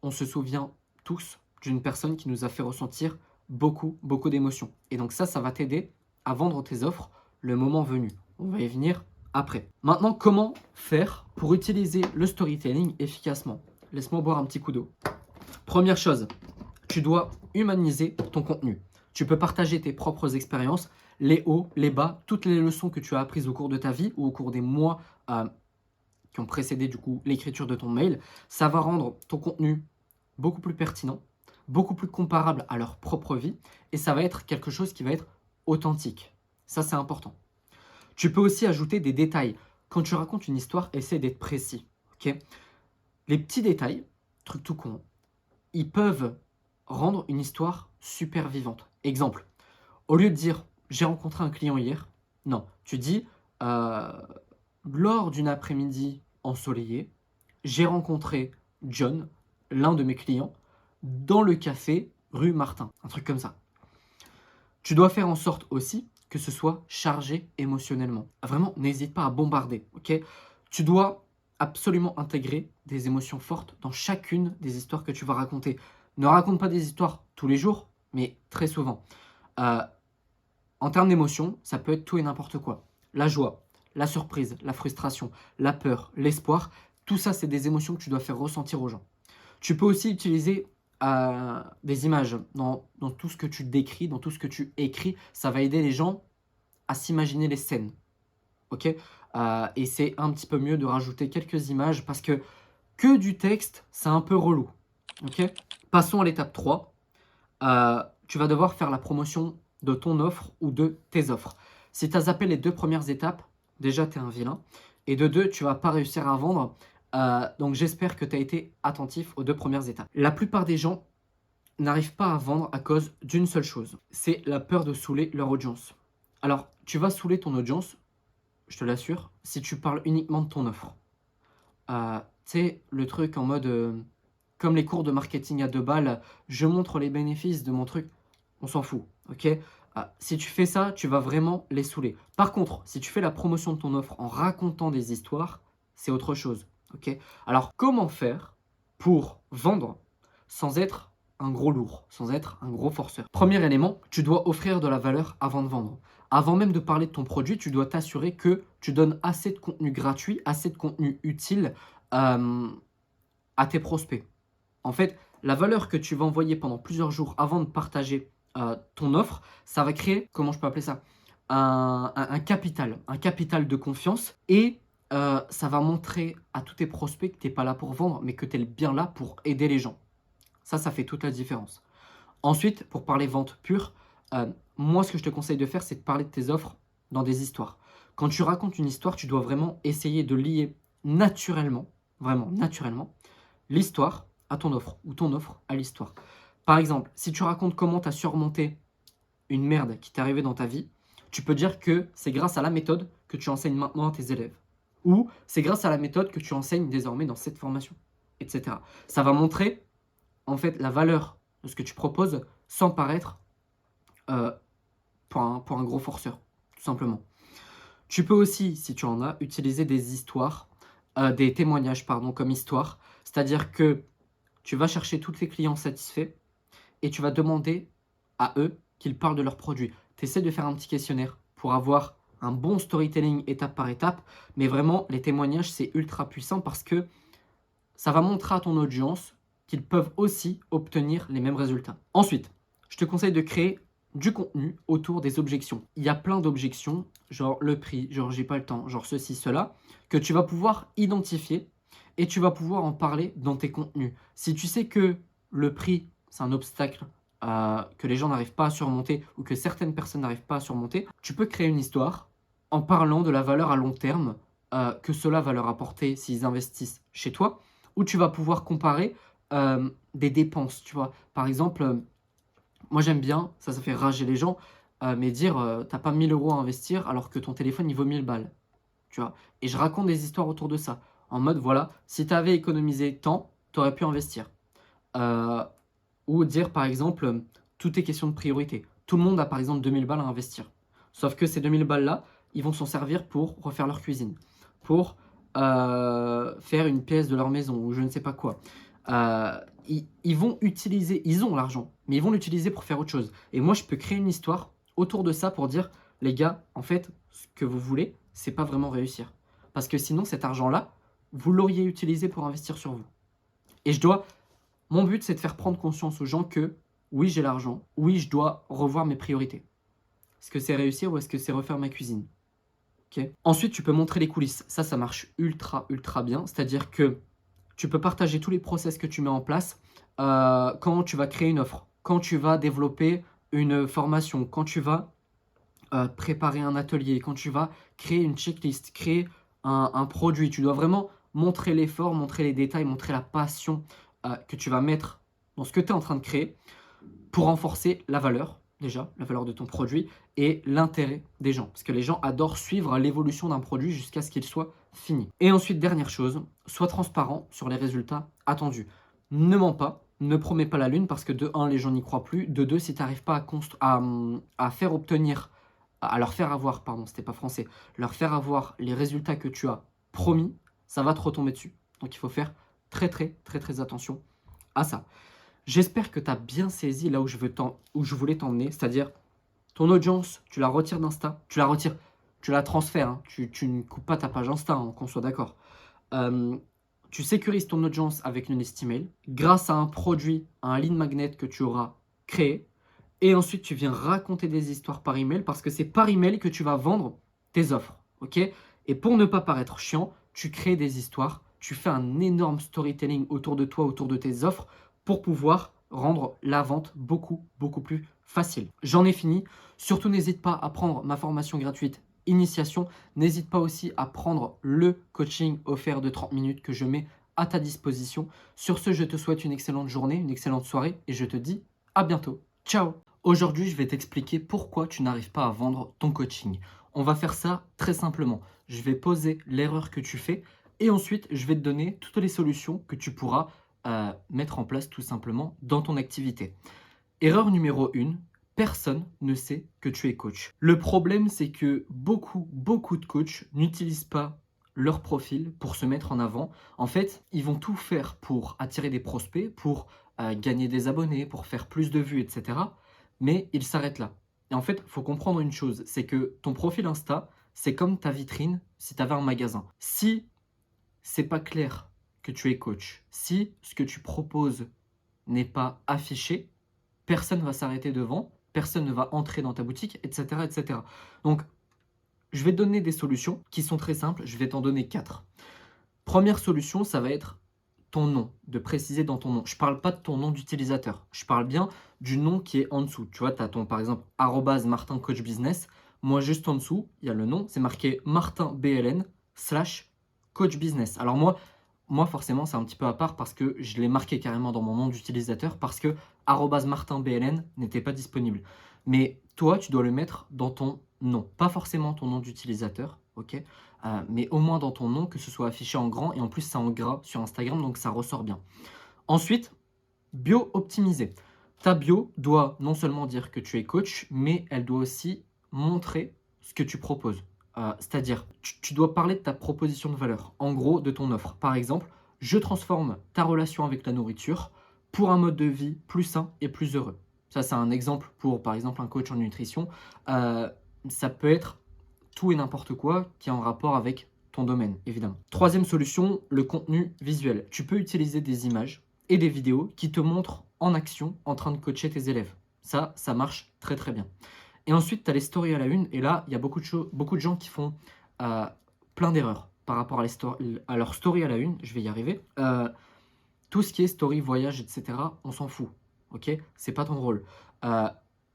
on se souvient tous d'une personne qui nous a fait ressentir beaucoup d'émotions. Et donc ça va t'aider à vendre tes offres le moment venu. On va y venir après. Maintenant, comment faire pour utiliser le storytelling efficacement? Laisse-moi boire un petit coup d'eau. Première chose, tu dois humaniser ton contenu. Tu peux partager tes propres expériences, les hauts, les bas, toutes les leçons que tu as apprises au cours de ta vie ou au cours des mois qui ont précédé du coup l'écriture de ton mail. Ça va rendre ton contenu beaucoup plus pertinent, beaucoup plus comparable à leur propre vie et ça va être quelque chose qui va être authentique. Ça, c'est important. Tu peux aussi ajouter des détails. Quand tu racontes une histoire, essaie d'être précis. Okay, les petits détails, truc tout con, ils peuvent rendre une histoire super vivante. Exemple, au lieu de dire j'ai rencontré un client hier. Non, tu dis, heu, lors d'une après-midi ensoleillée, j'ai rencontré John, l'un de mes clients, dans le café rue Martin, un truc comme ça. Tu dois faire en sorte aussi que ce soit chargé émotionnellement. Vraiment, n'hésite pas à bombarder, OK? Tu dois absolument intégrer des émotions fortes dans chacune des histoires que tu vas raconter. Ne raconte pas des histoires tous les jours, mais très souvent. Heu, En termes d'émotions, ça peut être tout et n'importe quoi. La joie, la surprise, la frustration, la peur, l'espoir, tout ça, c'est des émotions que tu dois faire ressentir aux gens. Tu peux aussi utiliser, des images dans tout ce que tu décris, dans tout ce que tu écris. Ça va aider les gens à s'imaginer les scènes, OK? Et c'est un petit peu mieux de rajouter quelques images parce que du texte, c'est un peu relou, OK? Passons à l'étape 3. Tu vas devoir faire la promotion de ton offre ou de tes offres. Si tu as zappé les 2 premières étapes, déjà tu es un vilain et de 2, tu vas pas réussir à vendre, donc j'espère que tu as été attentif aux 2 premières étapes. La plupart des gens n'arrivent pas à vendre à cause d'une seule chose, c'est la peur de saouler leur audience. Alors, tu vas saouler ton audience, je te l'assure, si tu parles uniquement de ton offre. Tu sais, le truc en mode, comme les cours de marketing à 2 balles, je montre les bénéfices de mon truc. On s'en fout, OK? Si tu fais ça, tu vas vraiment les saouler. Par contre, si tu fais la promotion de ton offre en racontant des histoires, c'est autre chose, OK? Alors, comment faire pour vendre sans être un gros lourd, sans être un gros forceur? Premier élément, tu dois offrir de la valeur avant de vendre. Avant même de parler de ton produit, tu dois t'assurer que tu donnes assez de contenu gratuit, assez de contenu utile, hem, à tes prospects. En fait, la valeur que tu vas envoyer pendant plusieurs jours avant de partager, ton offre, ça va créer, comment je peux appeler ça? Un capital de confiance et ça va montrer à tous tes prospects que tu es pas là pour vendre, mais que tu es bien là pour aider les gens. Ça fait toute la différence. Ensuite, pour parler vente pure, moi, ce que je te conseille de faire, c'est de parler de tes offres dans des histoires. Quand tu racontes une histoire, tu dois vraiment essayer de lier naturellement, vraiment naturellement, l'histoire à ton offre ou ton offre à l'histoire. Par exemple, si tu racontes comment tu as surmonté une merde qui t'est arrivée dans ta vie, tu peux dire que c'est grâce à la méthode que tu enseignes maintenant à tes élèves. Ou c'est grâce à la méthode que tu enseignes désormais dans cette formation, etc. Ça va montrer en fait la valeur de ce que tu proposes sans paraître euh, pour un gros forceur, tout simplement. Tu peux aussi, si tu en as, utiliser des histoires, des témoignages, pardon, comme histoire. C'est-à-dire que tu vas chercher tous tes clients satisfaits et tu vas demander à eux qu'ils parlent de leurs produits. Tu essaies de faire un petit questionnaire pour avoir un bon storytelling étape par étape, mais vraiment, les témoignages, c'est ultra puissant parce que ça va montrer à ton audience qu'ils peuvent aussi obtenir les mêmes résultats. Ensuite, je te conseille de créer du contenu autour des objections. Il y a plein d'objections, genre le prix, genre j'ai pas le temps, genre ceci, cela, que tu vas pouvoir identifier et tu vas pouvoir en parler dans tes contenus. Si tu sais que le prix, c'est un obstacle que les gens n'arrivent pas à surmonter ou que certaines personnes n'arrivent pas à surmonter, tu peux créer une histoire en parlant de la valeur à long terme que cela va leur apporter s'ils investissent chez toi, où tu vas pouvoir comparer des dépenses, tu vois. Par exemple, moi j'aime bien, ça fait rager les gens, mais dire tu pas 1 000 € à investir alors que ton téléphone il vaut 1 000 balles, tu vois. Et je raconte des histoires autour de ça, en mode voilà, si tu avais économisé tant, tu aurais pu investir. Heu, ou dire par exemple, tout est question de priorité. Tout le monde a par exemple 2 000 balles à investir. Sauf que ces 2 000 balles là, ils vont s'en servir pour refaire leur cuisine, pour, faire une pièce de leur maison ou je ne sais pas quoi. Ils vont utiliser ils ont l'argent, mais ils vont l'utiliser pour faire autre chose et moi je peux créer une histoire autour de ça pour dire: «Les gars, en fait, ce que vous voulez, c'est pas vraiment réussir. Parce que sinon cet argent-là, vous l'auriez utilisé pour investir sur vous» et je dois mon but, c'est de faire prendre conscience aux gens que oui, j'ai l'argent, oui, je dois revoir mes priorités. Est-ce que c'est réussir ou est-ce que c'est refaire ma cuisine? OK. Ensuite, tu peux montrer les coulisses. Ça marche ultra, ultra bien. C'est-à-dire que tu peux partager tous les process que tu mets en place, quand tu vas créer une offre, quand tu vas développer une formation, quand tu vas, préparer un atelier, quand tu vas créer une checklist, créer un produit. Tu dois vraiment montrer l'effort, montrer les détails, montrer la passion, que tu vas mettre dans ce que tu es en train de créer pour renforcer la valeur. déjà, la valeur de ton produit et l'intérêt des gens. Parce que les gens adorent suivre l'évolution d'un produit jusqu'à ce qu'il soit fini. Et ensuite, dernière chose, sois transparent sur les résultats attendus. Ne mens pas, ne promets pas la lune parce que de un, les gens n'y croient plus. De deux, si tu n'arrives pas à faire obtenir, à leur faire avoir, pardon, c'était pas français, leur faire avoir les résultats que tu as promis, ça va te retomber dessus. Donc il faut faire très très très très attention à ça. J'espère que tu as bien saisi là où où je voulais t'emmener, c'est-à-dire ton audience, tu la retires d'Insta, tu la retires, tu la transfères, hein, tu ne coupes pas ta page Insta, hein, qu'on soit d'accord. Euh, Tu sécurises ton audience avec une liste email grâce à un produit, un lead magnet que tu auras créé. Et ensuite, tu viens raconter des histoires par email parce que c'est par email que tu vas vendre tes offres. Ok? Et pour ne pas paraître chiant, tu crées des histoires, tu fais un énorme storytelling autour de toi, autour de tes offres pour pouvoir rendre la vente beaucoup, beaucoup plus facile. J'en ai fini. Surtout, n'hésite pas à prendre ma formation gratuite Initiation. N'hésite pas aussi à prendre le coaching offert de 30 minutes que je mets à ta disposition. Sur ce, je te souhaite une excellente journée, une excellente soirée et je te dis à bientôt. Ciao! Aujourd'hui, je vais t'expliquer pourquoi tu n'arrives pas à vendre ton coaching. On va faire ça très simplement. Je vais poser l'erreur que tu fais et ensuite, je vais te donner toutes les solutions que tu pourras mettre en place tout simplement dans ton activité. Erreur numéro 1, personne ne sait que tu es coach. Le problème, c'est que beaucoup de coachs n'utilisent pas leur profil pour se mettre en avant. En fait, ils vont tout faire pour attirer des prospects, pour gagner des abonnés, pour faire plus de vues, etc. Mais ils s'arrêtent là. Et en fait, il faut comprendre une chose, c'est que ton profil Insta, c'est comme ta vitrine si tu avais un magasin. Si c'est pas clair que tu es coach, si ce que tu proposes n'est pas affiché, personne ne va s'arrêter devant, personne ne va entrer dans ta boutique, etc., etc. Donc, je vais te donner des solutions qui sont très simples. Je vais t'en donner 4. Première solution, ça va être ton nom, de préciser dans ton nom. Je ne parle pas de ton nom d'utilisateur. Je parle bien du nom qui est en dessous. Tu vois, tu as ton, par exemple, @martincoachbusiness. Moi, juste en dessous, il y a le nom. C'est marqué martinbln/coachbusiness. Alors moi, forcément, c'est un petit peu à part parce que je l'ai marqué carrément dans mon nom d'utilisateur parce que @martinbln n'était pas disponible. Mais toi, tu dois le mettre dans ton nom. Pas forcément ton nom d'utilisateur, ok? Mais au moins dans ton nom, que ce soit affiché en grand et en plus c'est en gras sur Instagram, donc ça ressort bien. Ensuite, bio optimisé. Ta bio doit non seulement dire que tu es coach, mais elle doit aussi montrer ce que tu proposes. C'est-à-dire, tu dois parler de ta proposition de valeur, en gros de ton offre. Par exemple, je transforme ta relation avec la nourriture pour un mode de vie plus sain et plus heureux. Ça, c'est un exemple pour, par exemple, un coach en nutrition. Ça peut être tout et n'importe quoi qui est en rapport avec ton domaine, évidemment. Troisième solution, le contenu visuel. Tu peux utiliser des images et des vidéos qui te montrent en action en train de coacher tes élèves. Ça marche très très bien. Et ensuite, tu as les stories à la une. Et là, il y a beaucoup de gens qui font euh, plein d'erreurs par rapport à leur story à la une. Je vais y arriver. Tout ce qui est story, voyage, etc., on s'en fout. Ok? C'est pas ton rôle. Euh,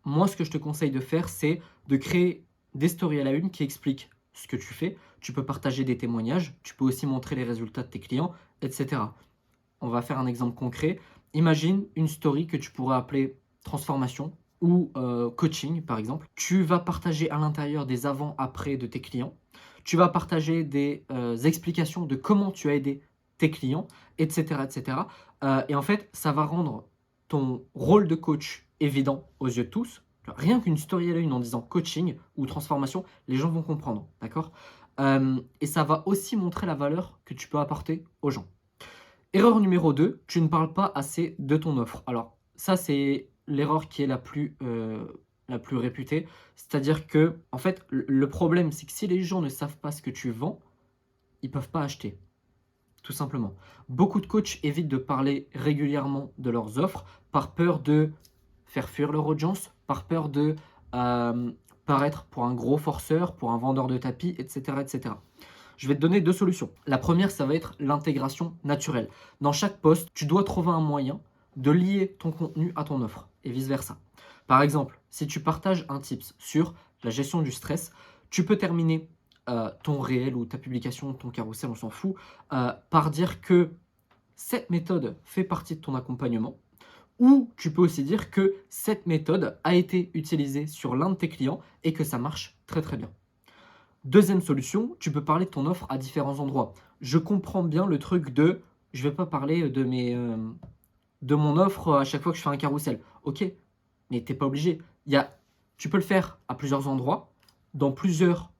Moi, ce que je te conseille de faire, c'est de créer des stories à la une qui expliquent ce que tu fais. Tu peux partager des témoignages. Tu peux aussi montrer les résultats de tes clients, etc. On va faire un exemple concret. Imagine une story que tu pourrais appeler transformation ou coaching, par exemple. Tu vas partager à l'intérieur des avant-après de tes clients. Tu vas partager des explications de comment tu as aidé tes clients, etc. etc. Et en fait, ça va rendre ton rôle de coach évident aux yeux de tous. Rien qu'une story à la une en disant coaching ou transformation, les gens vont comprendre, d'accord? Et ça va aussi montrer la valeur que tu peux apporter aux gens. Erreur numéro 2, tu ne parles pas assez de ton offre. Alors, ça, c'est l'erreur qui est la plus réputée. C'est-à-dire que, en fait, le problème, c'est que si les gens ne savent pas ce que tu vends, ils ne peuvent pas acheter, tout simplement. Beaucoup de coachs évitent de parler régulièrement de leurs offres par peur de faire fuir leur audience, par peur de euh, paraître pour un gros forceur, pour un vendeur de tapis, etc., etc. Je vais te donner 2 solutions. La première, ça va être l'intégration naturelle. Dans chaque post, tu dois trouver un moyen de lier ton contenu à ton offre et vice-versa. Par exemple, si tu partages un tips sur la gestion du stress, tu peux terminer ton réel ou ta publication, ton carrousel, on s'en fout, par dire que cette méthode fait partie de ton accompagnement Ou tu peux aussi dire que cette méthode a été utilisée sur l'un de tes clients et que ça marche très très bien. Deuxième solution, tu peux parler de ton offre à différents endroits. Je comprends bien le truc de je vais pas parler de mon offre à chaque fois que je fais un carrousel. Ok, mais t'es pas obligé. Tu peux le faire à plusieurs endroits, dans plusieurs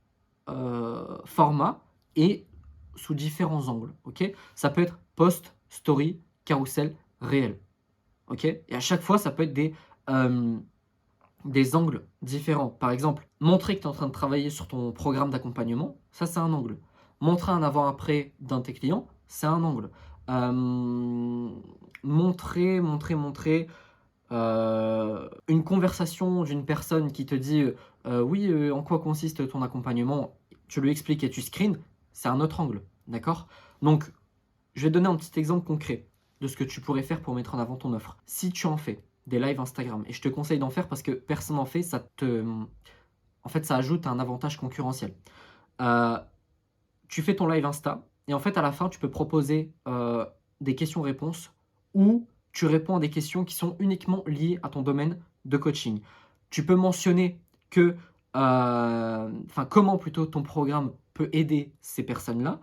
formats et sous différents angles. Ok, ça peut être post, story, carrousel, réel. Ok, et à chaque fois, ça peut être des angles différents. Par exemple, montrer que tu es en train de travailler sur ton programme d'accompagnement, ça c'est un angle. Montrer un avant-après d'un de tes clients, c'est un angle. Euh, montrer une conversation d'une personne qui te dit oui, en quoi consiste ton accompagnement, tu lui expliques et tu screens, c'est un autre angle. D'accord? Donc, je vais te donner un petit exemple concret de ce que tu pourrais faire pour mettre en avant ton offre. Si tu en fais des lives Instagram, et je te conseille d'en faire parce que personne n'en fait, en fait, ça ajoute un avantage concurrentiel. Euh, Tu fais ton live Insta, et en fait, à la fin, tu peux proposer des questions-réponses où tu réponds à des questions qui sont uniquement liées à ton domaine de coaching. Tu peux mentionner comment plutôt ton programme peut aider ces personnes-là,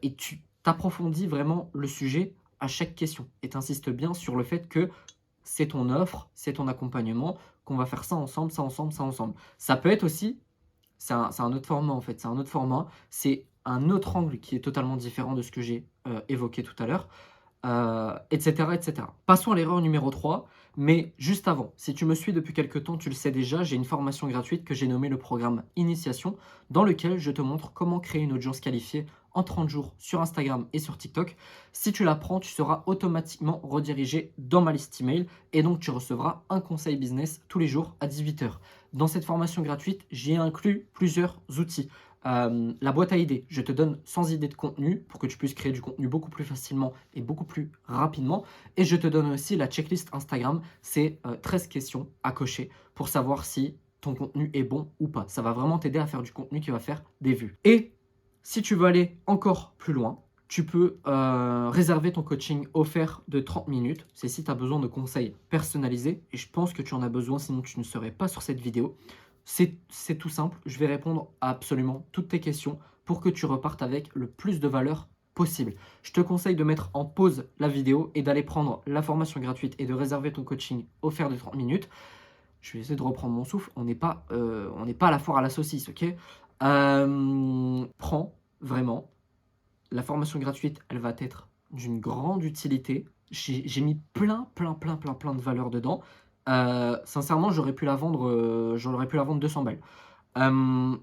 et tu t'approfondis vraiment le sujet à chaque question. Et tu insistes bien sur le fait que c'est ton offre, c'est ton accompagnement, qu'on va faire ça ensemble, ça ensemble, ça ensemble. Ça peut être aussi c'est un autre format en fait, c'est un autre format, c'est un autre angle qui est totalement différent de ce que j'ai évoqué tout à l'heure, etc., etc. Passons à l'erreur numéro 3, mais juste avant, si tu me suis depuis quelques temps, tu le sais déjà, j'ai une formation gratuite que j'ai nommée le programme Initiation, dans lequel je te montre comment créer une audience qualifiée en 30 jours sur Instagram et sur TikTok. Si tu la prends, tu seras automatiquement redirigé dans ma liste email et donc tu recevras un conseil business tous les jours à 18 h. Dans cette formation gratuite, j'ai inclus plusieurs outils. La boîte à idées, je te donne 100 idées de contenu pour que tu puisses créer du contenu beaucoup plus facilement et beaucoup plus rapidement. Et je te donne aussi la checklist Instagram, c'est 13 questions à cocher pour savoir si ton contenu est bon ou pas. Ça va vraiment t'aider à faire du contenu qui va faire des vues. Et si tu veux aller encore plus loin, tu peux réserver ton coaching offert de 30 minutes. C'est si tu as besoin de conseils personnalisés. Et je pense que tu en as besoin, sinon tu ne serais pas sur cette vidéo. C'est tout simple. Je vais répondre à absolument toutes tes questions pour que tu repartes avec le plus de valeur possible. Je te conseille de mettre en pause la vidéo et d'aller prendre la formation gratuite et de réserver ton coaching offert de 30 minutes. Je vais essayer de reprendre mon souffle. On n'est pas à la foire à la saucisse, ok? Prends vraiment la formation gratuite, elle va être d'une grande utilité. J'ai mis plein de valeur dedans. Sincèrement, j'aurais pu la vendre 200 balles. Euh,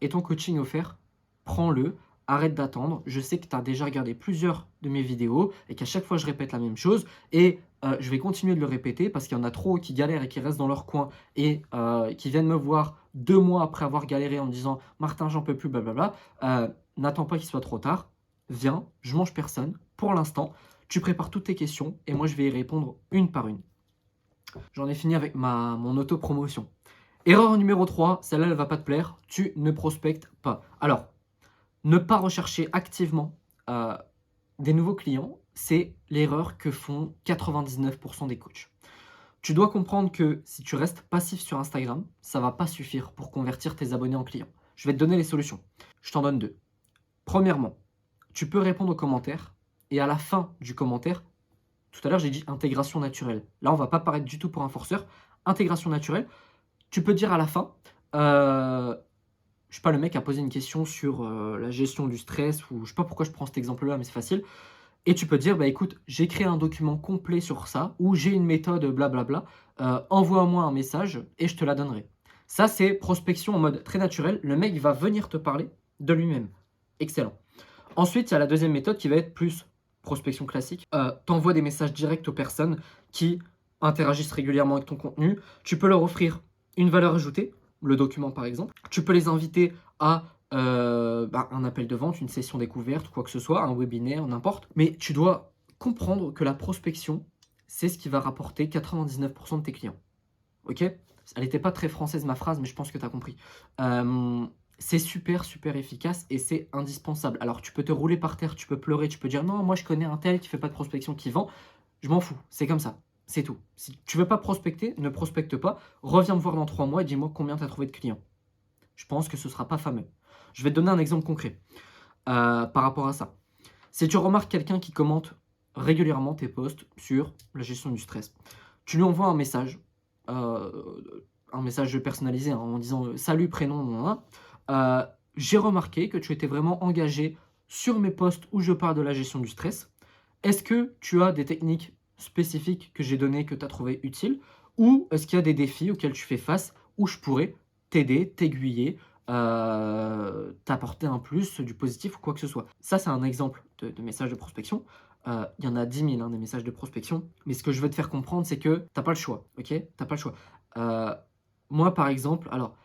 et ton coaching offert, prends-le, arrête d'attendre. Je sais que tu as déjà regardé plusieurs de mes vidéos et qu'à chaque fois je répète la même chose. Et je vais continuer de le répéter parce qu'il y en a trop qui galèrent et qui restent dans leur coin et qui viennent me voir 2 mois après avoir galéré en me disant Martin, j'en peux plus, blablabla. N'attends pas qu'il soit trop tard. Viens, je mange personne. Pour l'instant, tu prépares toutes tes questions et moi je vais y répondre une par une. J'en ai fini avec mon auto-promotion. Erreur numéro 3, celle-là elle va pas te plaire, tu ne prospectes pas. Alors, ne pas rechercher activement des nouveaux clients, c'est l'erreur que font 99% des coachs. Tu dois comprendre que si tu restes passif sur Instagram, ça va pas suffire pour convertir tes abonnés en clients. Je vais te donner les solutions. Je t'en donne 2. Premièrement, tu peux répondre aux commentaires et à la fin du commentaire, tout à l'heure j'ai dit intégration naturelle. Là, on va pas paraître du tout pour un forceur. Intégration naturelle, tu peux dire à la fin, je sais pas, le mec a posé une question sur la gestion du stress, ou je sais pas pourquoi je prends cet exemple-là, mais c'est facile. Et tu peux dire, bah écoute, j'ai créé un document complet sur ça, ou j'ai une méthode, blablabla, envoie-moi un message et je te la donnerai. Ça, c'est prospection en mode très naturel. Le mec va venir te parler de lui-même. Excellent. Ensuite, il y a la deuxième méthode qui va être plus prospection classique. T'envoies des messages directs aux personnes qui interagissent régulièrement avec ton contenu. Tu peux leur offrir une valeur ajoutée, le document par exemple. Tu peux les inviter à un appel de vente, une session découverte, quoi que ce soit, un webinaire, n'importe. Mais tu dois comprendre que la prospection, c'est ce qui va rapporter 99% de tes clients. Ok? Elle n'était pas très française ma phrase, mais je pense que tu as compris. C'est super efficace et c'est indispensable. Alors tu peux te rouler par terre, tu peux pleurer, tu peux dire non, moi je connais un tel qui fait pas de prospection, qui vend. Je m'en fous, c'est comme ça. C'est tout. Si tu veux pas prospecter, ne prospecte pas. Reviens me voir dans 3 mois et dis-moi combien tu as trouvé de clients. Je pense que ce sera pas fameux. Je vais te donner un exemple concret par rapport à ça. Si tu remarques quelqu'un qui commente régulièrement tes posts sur la gestion du stress, tu lui envoies un message personnalisé hein, en disant salut, prénom, nan, nan, j'ai remarqué que tu étais vraiment engagé sur mes posts où je parle de la gestion du stress. Est-ce que tu as des techniques spécifiques que j'ai données que tu as trouvées utiles ou est-ce qu'il y a des défis auxquels tu fais face où je pourrais t'aider, t'aiguiller, t'apporter un plus, du positif ou quoi que ce soit. Ça, c'est un exemple de message de prospection. Il y en a 10 000 hein, des messages de prospection. Mais ce que je veux te faire comprendre, c'est que tu n'as pas le choix. Ok, t'as pas le choix. Moi, par exemple, alors,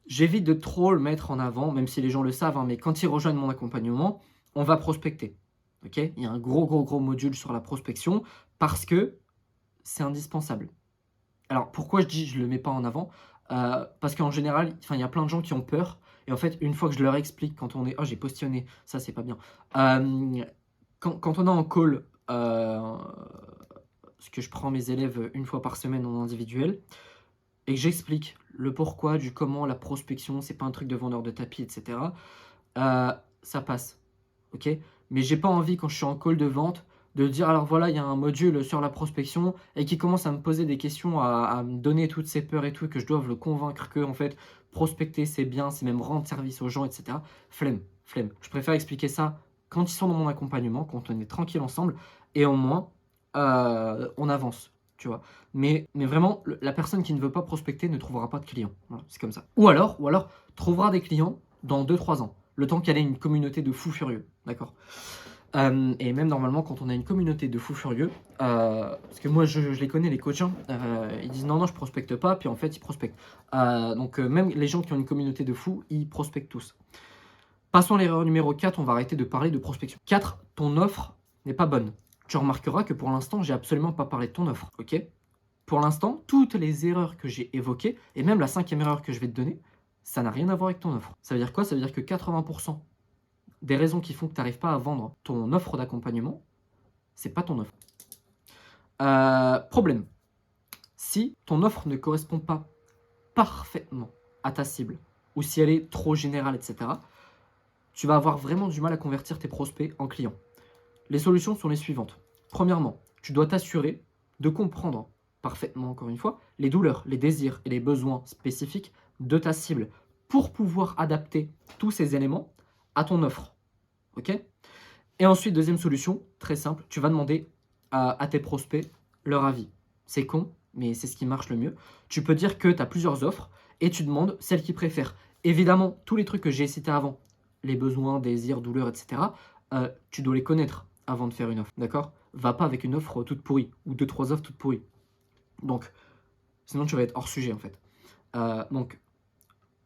j'évite de trop le mettre en avant, même si les gens le savent, hein, mais quand ils rejoignent mon accompagnement, on va prospecter. Ok, il y a un gros module sur la prospection parce que c'est indispensable. Alors, pourquoi je dis je le mets pas en avant? Parce qu'en général, il y a plein de gens qui ont peur et en fait, une fois que je leur explique quand on est oh j'ai postillonné, ça c'est pas bien. Quand on est en call, parce que je prends mes élèves une fois par semaine en individuel et que j'explique le pourquoi, du comment, la prospection, c'est pas un truc de vendeur de tapis et cetera, ça passe, OK? Mais j'ai pas envie quand je suis en call de vente de dire: «Alors voilà, il y a un module sur la prospection» et qui commence à me poser des questions, à me donner toutes ses peurs et tout, que je doive le convaincre que en fait, prospecter, c'est bien, c'est même rendre service aux gens et cetera. Flemme, flemme. Je préfère expliquer ça quand ils sont dans mon accompagnement, quand on est tranquille ensemble et au moins, on avance, tu vois? Mais vraiment, la personne qui ne veut pas prospecter ne trouvera pas de clients. Voilà, c'est comme ça. Ou alors trouvera des clients dans 2 3 ans, le temps qu'elle ait une communauté de fous furieux, d'accord? Et même normalement, quand on a une communauté de fous furieux, parce que moi je les connais, les coachs, hein, ils disent non, non, je prospecte pas, puis en fait, ils prospectent. Donc, même les gens qui ont une communauté de fous, ils prospectent tous. Passons à l'erreur numéro 4, on va arrêter de parler de prospection. 4, ton offre n'est pas bonne. Tu remarqueras que pour l'instant, j'ai absolument pas parlé de ton offre, ok? Pour l'instant, toutes les erreurs que j'ai évoquées, et même la 5e erreur que je vais te donner, ça n'a rien à voir avec ton offre. Ça veut dire quoi? Ça veut dire que 80% des raisons qui font que tu n'arrives pas à vendre ton offre d'accompagnement, c'est pas ton offre. Problème. Si ton offre ne correspond pas parfaitement à ta cible, ou si elle est trop générale, etc., tu vas avoir vraiment du mal à convertir tes prospects en clients. Les solutions sont les suivantes. Premièrement, tu dois t'assurer de comprendre parfaitement, encore une fois, les douleurs, les désirs et les besoins spécifiques de ta cible pour pouvoir adapter tous ces éléments à ton offre. Ok? Et ensuite, deuxième solution, très simple, tu vas demander à tes prospects leur avis. C'est con, mais c'est ce qui marche le mieux. Tu peux dire que tu as plusieurs offres et tu demandes celle qu'ils préfèrent. Évidemment, tous les trucs que j'ai cités avant, les besoins, désirs, douleurs, etc., tu dois les connaître avant de faire une offre, d'accord? Va pas avec une offre toute pourrie ou 2 3 offres toutes pourries. Donc, sinon tu vas être hors sujet en fait. Donc,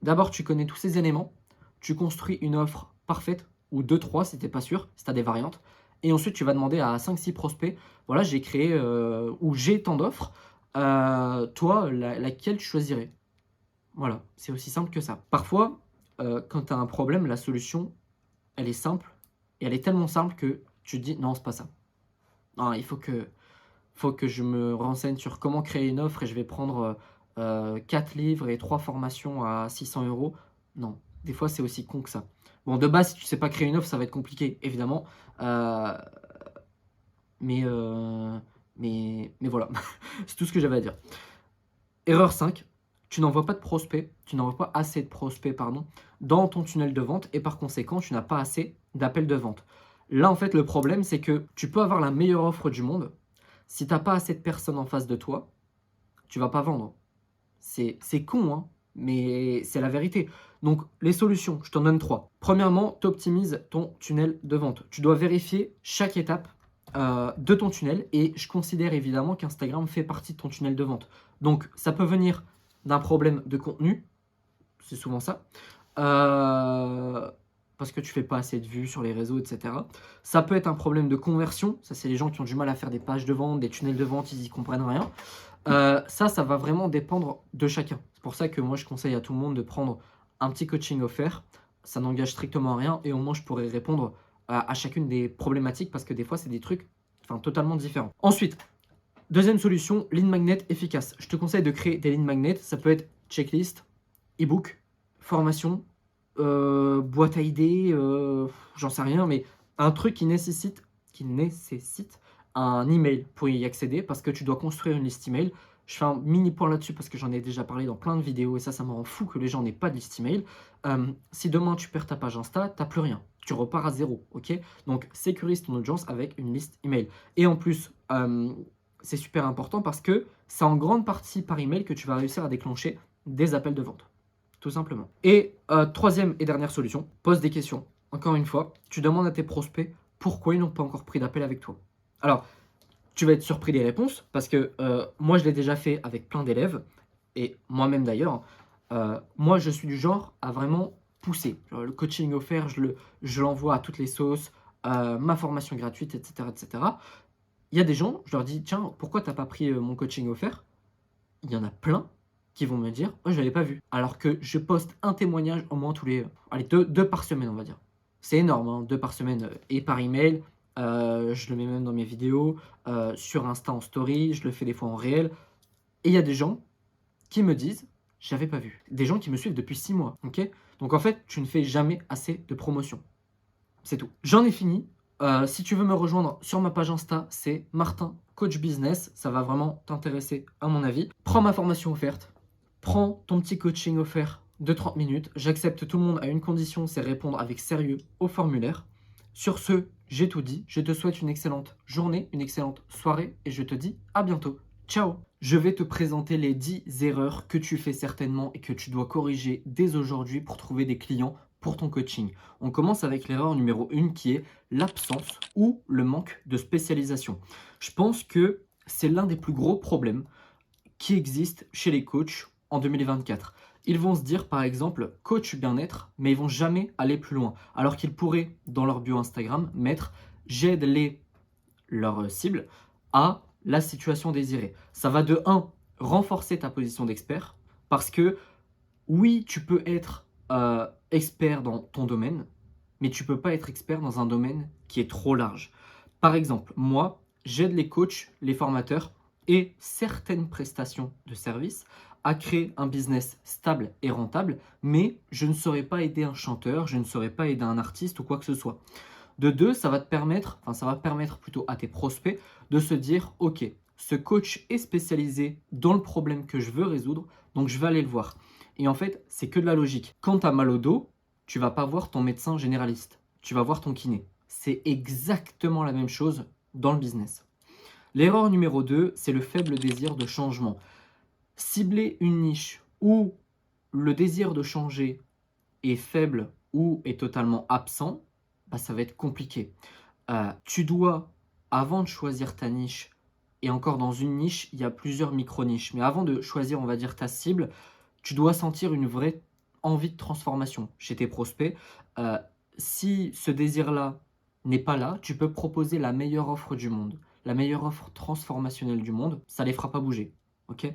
d'abord, tu connais tous ces éléments, tu construis une offre parfaite ou 2 3 si tu n'es pas sûr, si tu as des variantes. Et ensuite, tu vas demander à 5 6 prospects, voilà, j'ai créé ou j'ai tant d'offres, toi, laquelle tu choisirais? Voilà, c'est aussi simple que ça. Parfois, quand tu as un problème, la solution, elle est simple et elle est tellement simple que tu te dis: «Non, c'est pas ça. Non, il faut que je me renseigne sur comment créer une offre et je vais prendre, 4 livres et 3 formations à 600 euros. Non, des fois, c'est aussi con que ça. Bon, de base, si tu sais pas créer une offre, ça va être compliqué, évidemment, heu, mais heu, mais voilà, c'est tout ce que j'avais à dire. Erreur 5, tu n'envoies pas de prospects, tu n'envoies pas assez de prospects, pardon, dans ton tunnel de vente et par conséquent, tu n'as pas assez d'appels de vente. Là, en fait, le problème, c'est que tu peux avoir la meilleure offre du monde. Si tu as pas assez de personnes en face de toi, tu vas pas vendre. C'est con, hein, mais c'est la vérité. Donc, les solutions, je t'en donne 3. Premièrement, tu optimises ton tunnel de vente. Tu dois vérifier chaque étape de ton tunnel et je considère évidemment qu'Instagram fait partie de ton tunnel de vente. Donc, ça peut venir d'un problème de contenu, c'est souvent ça, parce que tu fais pas assez de vues sur les réseaux, etc. Ça peut être un problème de conversion, ça c'est les gens qui ont du mal à faire des pages de vente, des tunnels de vente, ils y comprennent rien. Ça va vraiment dépendre de chacun. C'est pour ça que moi je conseille à tout le monde de prendre un petit coaching offert. Ça n'engage strictement à rien et au moins je pourrais répondre à chacune des problématiques parce que des fois c'est des trucs totalement différents. Ensuite, Deuxième solution, lead magnet efficace. Je te conseille de créer des lead magnets. Ça peut être checklist, e-book, formation, boîte à idées, j'en sais rien, mais un truc qui nécessite un email pour y accéder parce que tu dois construire une liste email. Je fais un mini point là-dessus parce que j'en ai déjà parlé dans plein de vidéos et ça me rend fou que les gens n'aient pas de liste email. Si demain tu perds ta page Insta, t'as plus rien. Tu repars à zéro, ok? Donc sécurise ton audience avec une liste email. Et en plus, c'est super important parce que c'est en grande partie par email que tu vas réussir à déclencher des appels de vente, tout simplement. Et troisième et dernière solution, pose des questions. Encore une fois, tu demandes à tes prospects pourquoi ils n'ont pas encore pris d'appel avec toi. Alors, tu vas être surpris des réponses parce que moi, je l'ai déjà fait avec plein d'élèves et moi-même d'ailleurs. Moi, je suis du genre à vraiment pousser. Genre, le coaching offert, je l'envoie à toutes les sauces, ma formation gratuite, etc., etc. Il y a des gens, je leur dis, tiens, pourquoi t'as pas pris mon coaching offert? Il y en a plein qui vont me dire, oh, je l'avais pas vu. Alors que je poste un témoignage au moins tous les, allez, deux par semaine, on va dire. C'est énorme, hein, 2 par semaine et par email. Je le mets même dans mes vidéos, sur Insta en story, je le fais des fois en réel. Et il y a des gens qui me disent, j'avais pas vu. Des gens qui me suivent depuis 6 mois, ok? Donc en fait, tu ne fais jamais assez de promotion. C'est tout. J'en ai fini. Si tu veux me rejoindre sur ma page Insta, c'est Martin Coach Business. Ça va vraiment t'intéresser à mon avis. Prends ma formation offerte. Prends ton petit coaching offert de 30 minutes. J'accepte tout le monde à une condition, c'est répondre avec sérieux au formulaire. Sur ce, j'ai tout dit. Je te souhaite une excellente journée, une excellente soirée et je te dis à bientôt. Ciao! Je vais te présenter les 10 erreurs que tu fais certainement et que tu dois corriger dès aujourd'hui pour trouver des clients pour ton coaching. On commence avec l'erreur numéro 1 qui est l'absence ou le manque de spécialisation. Je pense que c'est l'un des plus gros problèmes qui existent chez les coachs en 2024. Ils vont se dire par exemple coach bien-être, mais ils vont jamais aller plus loin. Alors qu'ils pourraient dans leur bio Instagram mettre j'aide leur cible à la situation désirée. Ça va de 1 renforcer ta position d'expert parce que oui, tu peux être expert dans ton domaine, mais tu peux pas être expert dans un domaine qui est trop large. Par exemple, moi, j'aide les coachs, les formateurs et certaines prestations de services à créer un business stable et rentable, mais je ne saurais pas aider un chanteur, je ne saurais pas aider un artiste ou quoi que ce soit. De 2, ça va permettre plutôt à tes prospects de se dire, ok, ce coach est spécialisé dans le problème que je veux résoudre, donc je vais aller le voir. Et en fait, c'est que de la logique. Quand tu as mal au dos, tu vas pas voir ton médecin généraliste, tu vas voir ton kiné. C'est exactement la même chose dans le business. L'erreur numéro 2, c'est le faible désir de changement. Cibler une niche où le désir de changer est faible ou est totalement absent, bah, ça va être compliqué. Tu dois, avant de choisir ta niche, et encore dans une niche, il y a plusieurs micro-niches, mais avant de choisir, on va dire, ta cible, tu dois sentir une vraie envie de transformation chez tes prospects. Euh, Si ce désir-là n'est pas là, tu peux proposer la meilleure offre du monde, la meilleure offre transformationnelle du monde, ça les fera pas bouger. Ok?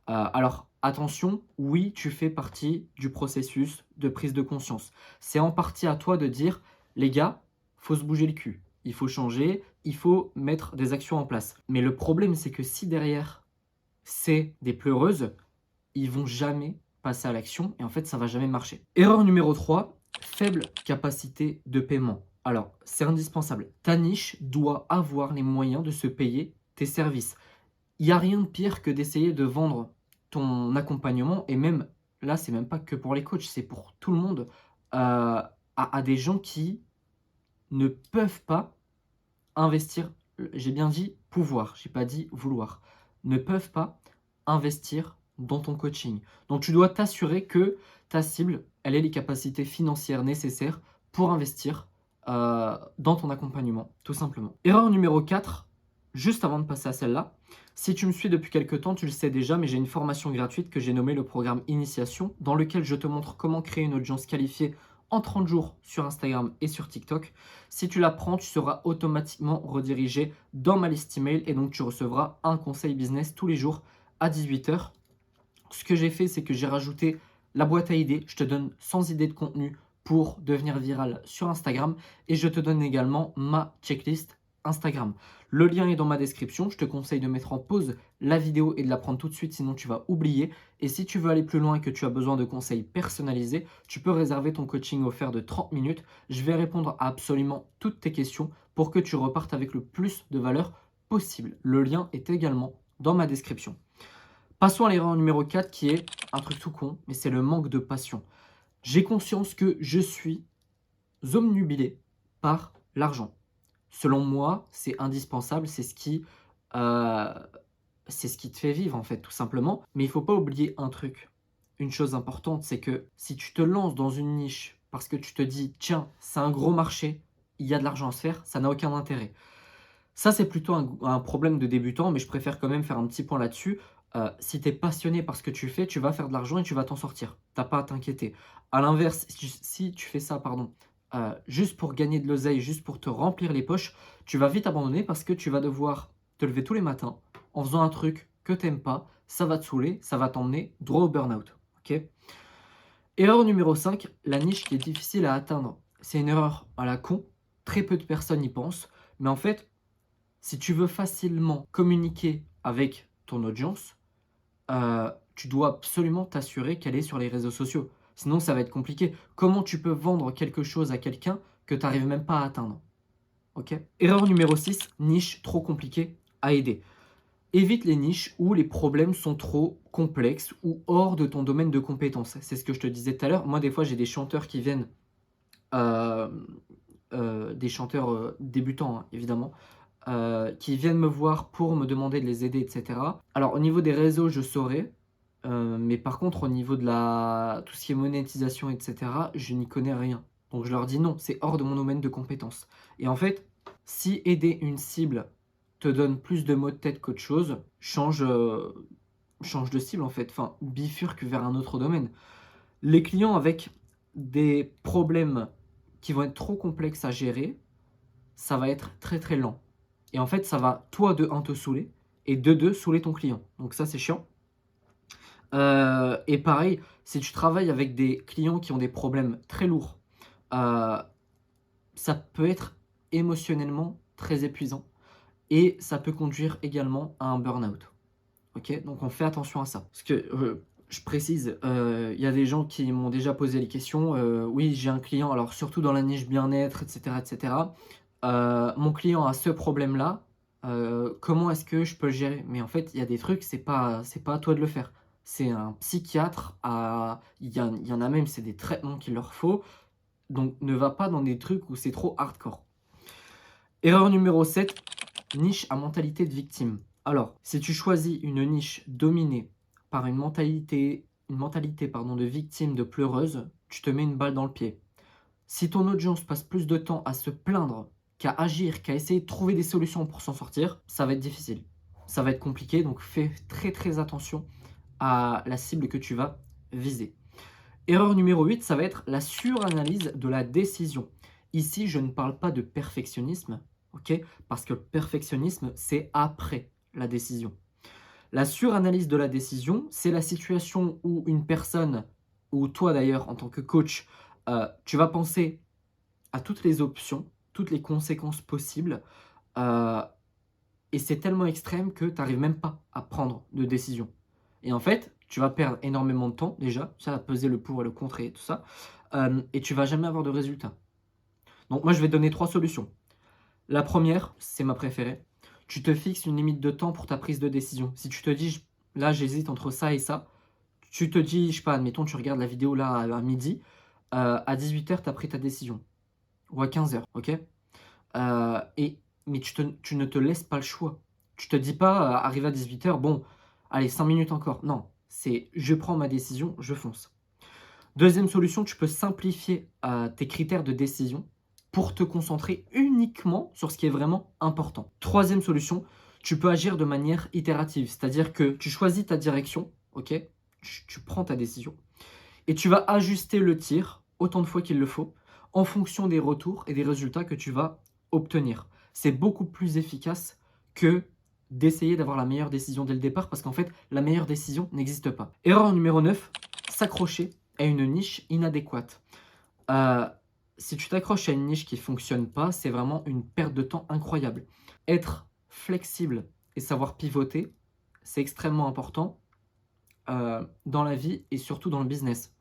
Alors attention, oui, tu fais partie du processus de prise de conscience. C'est en partie à toi de dire, les gars, faut se bouger le cul, il faut changer, il faut mettre des actions en place. Mais le problème, c'est que si derrière, c'est des pleureuses, ils vont jamais passer à l'action et en fait, ça va jamais marcher. Erreur numéro 3, faible capacité de paiement. Alors, c'est indispensable. Ta niche doit avoir les moyens de se payer tes services. Il n'y a rien de pire que d'essayer de vendre ton accompagnement et même, là, c'est même pas que pour les coachs, c'est pour tout le monde, à des gens qui ne peuvent pas investir, j'ai bien dit pouvoir, j'ai pas dit vouloir, ne peuvent pas investir dans ton coaching. Donc tu dois t'assurer que ta cible, elle ait les capacités financières nécessaires pour investir dans ton accompagnement, tout simplement. Erreur numéro 4, juste avant de passer à celle-là, si tu me suis depuis quelques temps, tu le sais déjà, mais j'ai une formation gratuite que j'ai nommée le programme Initiation, dans lequel je te montre comment créer une audience qualifiée en 30 jours sur Instagram et sur TikTok. Si tu la prends, tu seras automatiquement redirigé dans ma liste email et donc tu recevras un conseil business tous les jours à 18h. Ce que j'ai fait, c'est que j'ai rajouté la boîte à idées. Je te donne 100 idées de contenu pour devenir viral sur Instagram et je te donne également ma checklist Instagram. Le lien est dans ma description. Je te conseille de mettre en pause la vidéo et de la prendre tout de suite, sinon tu vas oublier. Et si tu veux aller plus loin et que tu as besoin de conseils personnalisés, tu peux réserver ton coaching offert de 30 minutes. Je vais répondre à absolument toutes tes questions pour que tu repartes avec le plus de valeur possible. Le lien est également dans ma description. Passons à l'erreur numéro 4 qui est un truc tout con, mais c'est le manque de passion. J'ai conscience que je suis obnubilé par l'argent. Selon moi, c'est indispensable, euh, c'est ce qui te fait vivre en fait, tout simplement. Mais il ne faut pas oublier un truc. Une chose importante, c'est que si tu te lances dans une niche parce que tu te dis, tiens, c'est un gros marché, il y a de l'argent à se faire, ça n'a aucun intérêt. Ça, c'est plutôt un problème de débutant, mais je préfère quand même faire un petit point là-dessus. Si tu es passionné par ce que tu fais, tu vas faire de l'argent et tu vas t'en sortir. Tu n'as pas à t'inquiéter. À l'inverse, si tu fais ça, pardon, juste pour gagner de l'oseille, juste pour te remplir les poches, tu vas vite abandonner parce que tu vas devoir te lever tous les matins en faisant un truc que tu n'aimes pas. Ça va te saouler, ça va t'emmener droit au burn-out. Ok. Erreur numéro 5, la niche qui est difficile à atteindre. C'est une erreur à la con. Très peu de personnes y pensent. Mais en fait, si tu veux facilement communiquer avec ton audience, tu dois absolument t'assurer qu'elle est sur les réseaux sociaux. Sinon, ça va être compliqué. Comment tu peux vendre quelque chose à quelqu'un que tu n'arrives même pas à atteindre? Ok. Erreur numéro 6, niche trop compliquée à aider. Évite les niches où les problèmes sont trop complexes ou hors de ton domaine de compétences. C'est ce que je te disais tout à l'heure. Moi, des fois, j'ai des chanteurs qui viennent, euh, des chanteurs débutants, hein, évidemment, qui viennent me voir pour me demander de les aider, etc. Alors, au niveau des réseaux, je saurais. Mais par contre, au niveau de tout ce qui est monétisation, etc., je n'y connais rien. Donc, je leur dis non, c'est hors de mon domaine de compétences. Et en fait, si aider une cible te donne plus de maux de tête qu'autre chose, change de cible en fait. Enfin, bifurque vers un autre domaine. Les clients avec des problèmes qui vont être trop complexes à gérer, ça va être très très lent. Et en fait, ça va, toi, de un, te saouler, et de deux, saouler ton client. Donc ça, c'est chiant. Et pareil, si tu travailles avec des clients qui ont des problèmes très lourds, euh, ça peut être émotionnellement très épuisant. Et ça peut conduire également à un burn-out. Ok, donc on fait attention à ça. Parce que, je précise, il y a des gens qui m'ont déjà posé les questions. Oui, j'ai un client, alors surtout dans la niche bien-être, etc., etc. Mon client a ce problème-là. Comment est-ce que je peux le gérer? Mais en fait, il y a des trucs, c'est pas à toi de le faire. C'est un psychiatre. Il y en a même, c'est des traitements qu'il leur faut. Donc, ne va pas dans des trucs où c'est trop hardcore. Erreur numéro 7, niche à mentalité de victime. Alors, si tu choisis une niche dominée par une mentalité pardon, de victime, de pleureuse, tu te mets une balle dans le pied. Si ton audience passe plus de temps à se plaindre qu'à agir, qu'à essayer de trouver des solutions pour s'en sortir, ça va être difficile. Ça va être compliqué, donc fais très très attention à la cible que tu vas viser. Erreur numéro 8, ça va être la suranalyse de la décision. Ici, je ne parle pas de perfectionnisme, ok? Parce que le perfectionnisme, c'est après la décision. La suranalyse de la décision, c'est la situation où une personne, ou toi d'ailleurs en tant que coach, tu vas penser à toutes les options, toutes les conséquences possibles, euh, et c'est tellement extrême que tu n'arrives même pas à prendre de décision. Et en fait, tu vas perdre énormément de temps déjà, ça va peser le pour et le contre et tout ça, et tu vas jamais avoir de résultat. Donc moi, je vais te donner 3 solutions. La première, c'est ma préférée. Tu te fixes une limite de temps pour ta prise de décision. Si tu te dis, là, j'hésite entre ça et ça, tu te dis, je sais pas, admettons, tu regardes la vidéo là à midi, à 18h, tu as pris ta décision. Ou à 15h, ok? Mais tu ne te laisses pas le choix. Tu te dis pas, arrivé à 18h, bon, allez, 5 minutes encore. Non, c'est je prends ma décision, je fonce. Deuxième solution, tu peux simplifier tes critères de décision pour te concentrer uniquement sur ce qui est vraiment important. Troisième solution, tu peux agir de manière itérative, c'est-à-dire que tu choisis ta direction, ok? Tu prends ta décision et tu vas ajuster le tir autant de fois qu'il le faut en fonction des retours et des résultats que tu vas obtenir. C'est beaucoup plus efficace que d'essayer d'avoir la meilleure décision dès le départ parce qu'en fait, la meilleure décision n'existe pas. Erreur numéro 9, s'accrocher à une niche inadéquate. Euh, Si tu t'accroches à une niche qui fonctionne pas, c'est vraiment une perte de temps incroyable. Être flexible et savoir pivoter, c'est extrêmement important, dans la vie et surtout dans le business.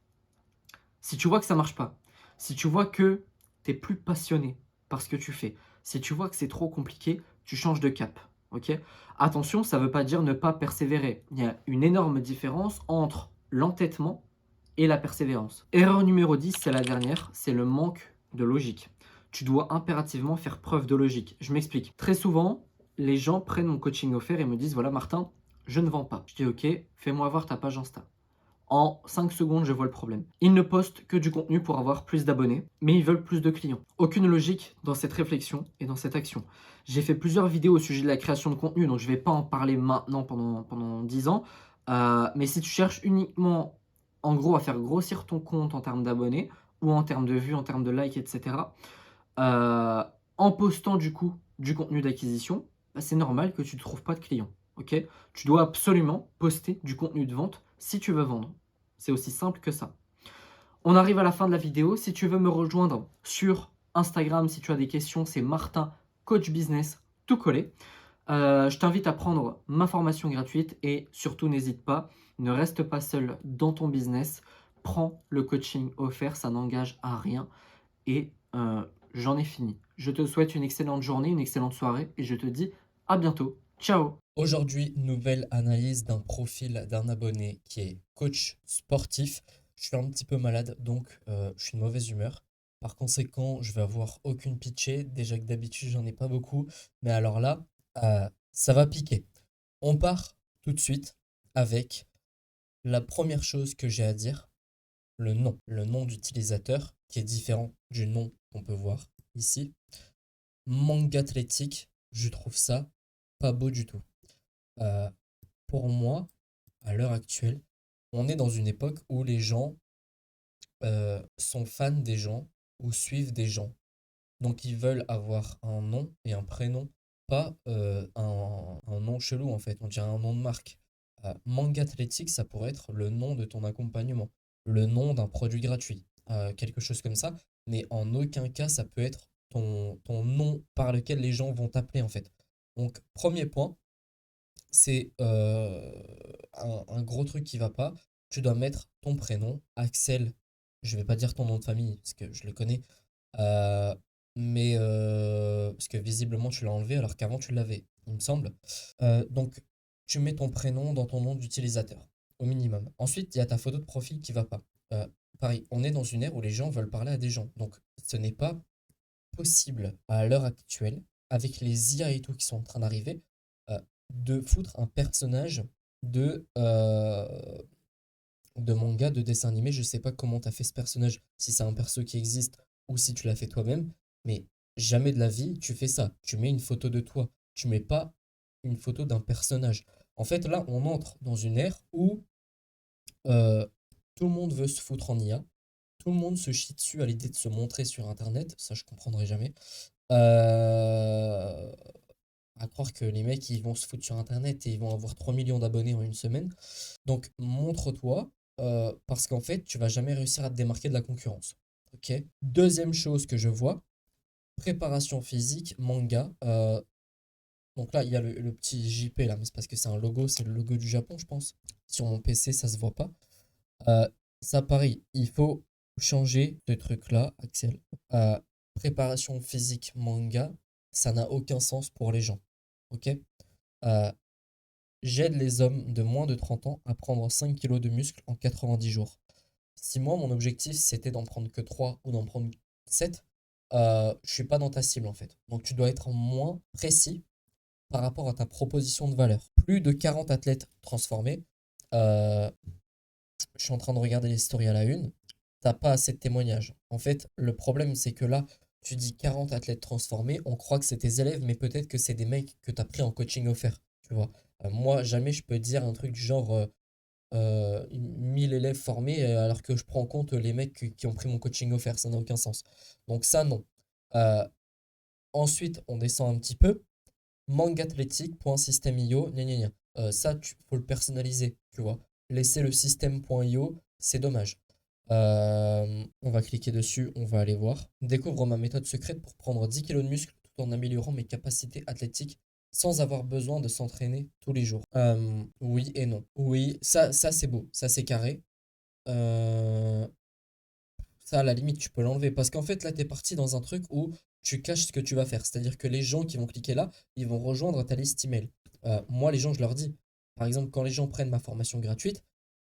Si tu vois que ça marche pas, si tu vois que tu es plus passionné par ce que tu fais, si tu vois que c'est trop compliqué, tu changes de cap, OK? Attention, ça ne veut pas dire ne pas persévérer. Il y a une énorme différence entre l'entêtement et la persévérance. Erreur numéro 10, c'est la dernière, c'est le manque de logique. Tu dois impérativement faire preuve de logique. Je m'explique. Très souvent, les gens prennent mon coaching offert et me disent: «Voilà Martin, je ne vends pas». Je dis: «OK, fais-moi voir ta page Insta». En 5 secondes, je vois le problème. Ils ne postent que du contenu pour avoir plus d'abonnés, mais ils veulent plus de clients. Aucune logique dans cette réflexion et dans cette action. J'ai fait plusieurs vidéos au sujet de la création de contenu, donc je ne vais pas en parler maintenant pendant 10 ans. Mais si tu cherches uniquement, en gros, à faire grossir ton compte en termes d'abonnés, ou en termes de vues, en termes de likes, etc., euh, en postant du coup du contenu d'acquisition, bah, c'est normal que tu ne trouves pas de clients. Ok, tu dois absolument poster du contenu de vente si tu veux vendre. C'est aussi simple que ça. On arrive à la fin de la vidéo. Si tu veux me rejoindre sur Instagram, si tu as des questions, c'est Martin, coach business, tout collé. Je t'invite à prendre ma formation gratuite et surtout n'hésite pas, ne reste pas seul dans ton business. Prends le coaching offert, ça n'engage à rien. Et j'en ai fini. Je te souhaite une excellente journée, une excellente soirée et je te dis à bientôt. Ciao! Aujourd'hui, nouvelle analyse d'un profil d'un abonné qui est coach sportif. Je suis un petit peu malade, donc je suis de mauvaise humeur. Par conséquent, je vais avoir aucune pitchée. Déjà que d'habitude, j'en ai pas beaucoup. Mais alors là, ça va piquer. On part tout de suite avec la première chose que j'ai à dire, le nom. Le nom d'utilisateur qui est différent du nom qu'on peut voir ici. Manga athlétique, je trouve ça pas beau du tout. Euh, pour moi, à l'heure actuelle, on est dans une époque où les gens sont fans des gens ou suivent des gens. Donc ils veulent avoir un nom et un prénom, pas un nom chelou en fait, on dirait un nom de marque. Manga Athlétique, ça pourrait être le nom de ton accompagnement, le nom d'un produit gratuit, quelque chose comme ça, mais en aucun cas ça peut être ton nom par lequel les gens vont t'appeler en fait. Donc premier point, c'est un gros truc qui va pas. Tu dois mettre ton prénom, Axel. Je vais pas dire ton nom de famille parce que je le connais. euh, mais parce que visiblement tu l'as enlevé alors qu'avant tu l'avais, il me semble. Donc tu mets ton prénom dans ton nom d'utilisateur au minimum. Ensuite, il y a ta photo de profil qui va pas. Euh, Pareil, on est dans une ère où les gens veulent parler à des gens. Donc ce n'est pas possible à l'heure actuelle, avec les IA et tout qui sont en train d'arriver, euh, de foutre un personnage de, euh, de manga, de dessin animé. Je sais pas comment tu as fait ce personnage, si c'est un perso qui existe ou si tu l'as fait toi-même, mais jamais de la vie tu fais ça. Tu mets une photo de toi, tu mets pas une photo d'un personnage. En fait, là, on entre dans une ère où euh, tout le monde veut se foutre en IA, tout le monde se chie dessus à l'idée de se montrer sur Internet, ça je comprendrai jamais. Euh, à croire que les mecs, ils vont se foutre sur Internet et ils vont avoir 3 millions d'abonnés en une semaine. Donc, montre-toi, parce qu'en fait, tu vas jamais réussir à te démarquer de la concurrence. Ok. Deuxième chose que je vois, préparation physique, manga. Donc là, il y a le petit JP là, mais c'est parce que c'est un logo, c'est le logo du Japon, je pense. Sur mon PC, ça se voit pas. Euh, Ça, pareil, il faut changer de truc là, Axel. Préparation physique manga, ça n'a aucun sens pour les gens. Ok? Euh, J'aide les hommes de moins de 30 ans à prendre 5 kilos de muscle en 90 jours. Si moi, mon objectif, c'était d'en prendre que 3 ou d'en prendre 7, je suis pas dans ta cible en fait. Donc tu dois être moins précis par rapport à ta proposition de valeur. Plus de 40 athlètes transformés. Euh, je suis en train de regarder les stories à la une. T'as pas assez de témoignages. En fait, le problème, c'est que là, tu dis 40 athlètes transformés, on croit que c'est tes élèves, mais peut-être que c'est des mecs que tu as pris en coaching offert. Tu vois. Moi, jamais je peux dire un truc du genre 1000 élèves formés alors que je prends en compte les mecs qui ont pris mon coaching offert. Ça n'a aucun sens. Donc, ça, non. Euh, Ensuite, on descend un petit peu. Mangue athlétique.système.io, gna gna gna. Ça, faut le personnaliser, tu vois. Laisser le système.io, c'est dommage. On va cliquer dessus, on va aller voir. Découvre ma méthode secrète pour prendre 10 kilos de muscle tout en améliorant mes capacités athlétiques sans avoir besoin de s'entraîner tous les jours. Oui et non. Oui, ça c'est beau, ça c'est carré. Euh, Ça, à la limite, tu peux l'enlever. Parce qu'en fait, là, tu es parti dans un truc où tu caches ce que tu vas faire. C'est-à-dire que les gens qui vont cliquer là, ils vont rejoindre ta liste email. Moi, les gens, je leur dis, par exemple, quand les gens prennent ma formation gratuite,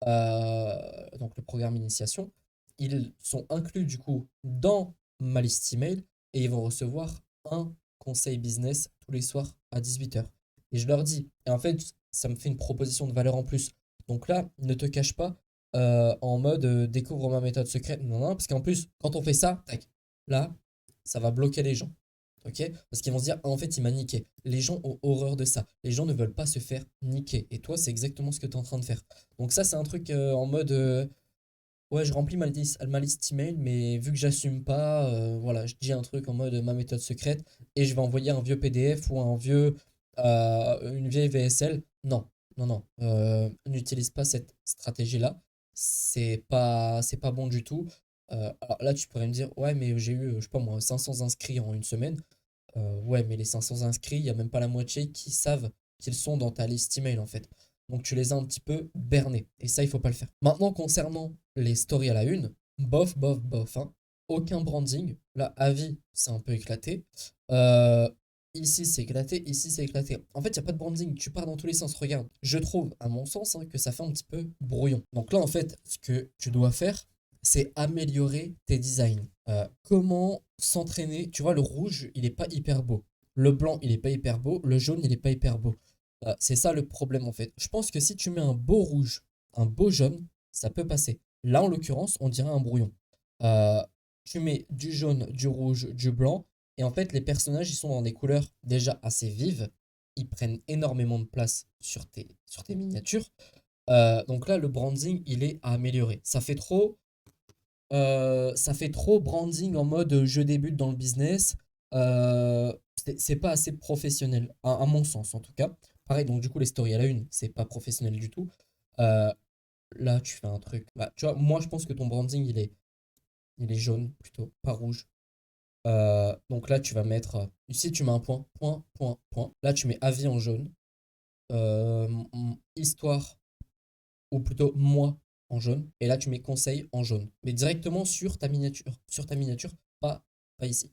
donc le programme initiation, ils sont inclus du coup dans ma liste email et ils vont recevoir un conseil business tous les soirs à 18 h. Et je leur dis, et en fait, ça me fait une proposition de valeur en plus. Donc là, ne te cache pas en mode découvre ma méthode secrète. Non, non, parce qu'en plus, quand on fait ça, tac, là, ça va bloquer les gens. Ok? Parce qu'ils vont se dire, ah, en fait, il m'a niqué. Les gens ont horreur de ça. Les gens ne veulent pas se faire niquer. Et toi, c'est exactement ce que tu es en train de faire. Donc ça, c'est un truc en mode, ouais, je remplis ma liste email, mais vu que j'assume pas, voilà, je dis un truc en mode ma méthode secrète et je vais envoyer un vieux PDF ou une vieille VSL. Non, non, non, n'utilise pas cette stratégie-là. C'est pas bon du tout. Alors là, tu pourrais me dire, ouais, mais j'ai eu, je sais pas moi, 500 inscrits en une semaine. Ouais, mais les 500 inscrits, il n'y a même pas la moitié qui savent qu'ils sont dans ta liste email en fait. Donc tu les as un petit peu bernés. Et ça, il faut pas le faire. Maintenant, concernant les stories à la une, bof, bof, bof, hein. Aucun branding. Là, avis, c'est un peu éclaté. Euh, Ici, c'est éclaté. Ici, c'est éclaté. En fait, il n'y a pas de branding. Tu pars dans tous les sens. Regarde, je trouve, à mon sens, hein, que ça fait un petit peu brouillon. Donc là, en fait, ce que tu dois faire, c'est améliorer tes designs. Comment s'entraîner? Tu vois, le rouge, il est pas hyper beau. Le blanc, il est pas hyper beau. Le jaune, il est pas hyper beau. C'est ça le problème en fait. Je pense que si tu mets un beau rouge, un beau jaune, ça peut passer. Là, en l'occurrence, on dirait un brouillon. Euh, Tu mets du jaune, du rouge, du blanc, et en fait, les personnages, ils sont dans des couleurs déjà assez vives. Ils prennent énormément de place sur tes miniatures. Donc là, le branding, il est à améliorer. Ça fait trop branding en mode je débute dans le business. C'est pas assez professionnel, à mon sens en tout cas. Pareil, donc du coup, les stories à la une, c'est pas professionnel du tout. Euh, Là, tu fais un truc. Bah, tu vois, moi, je pense que ton branding, il est jaune plutôt, pas rouge. Donc là, tu vas mettre. Ici, tu mets un point, point, point, point. Là, tu mets avis en jaune. Histoire ou plutôt moi en jaune. Et là, tu mets conseil en jaune. Mais directement sur ta miniature. Sur ta miniature, pas ici.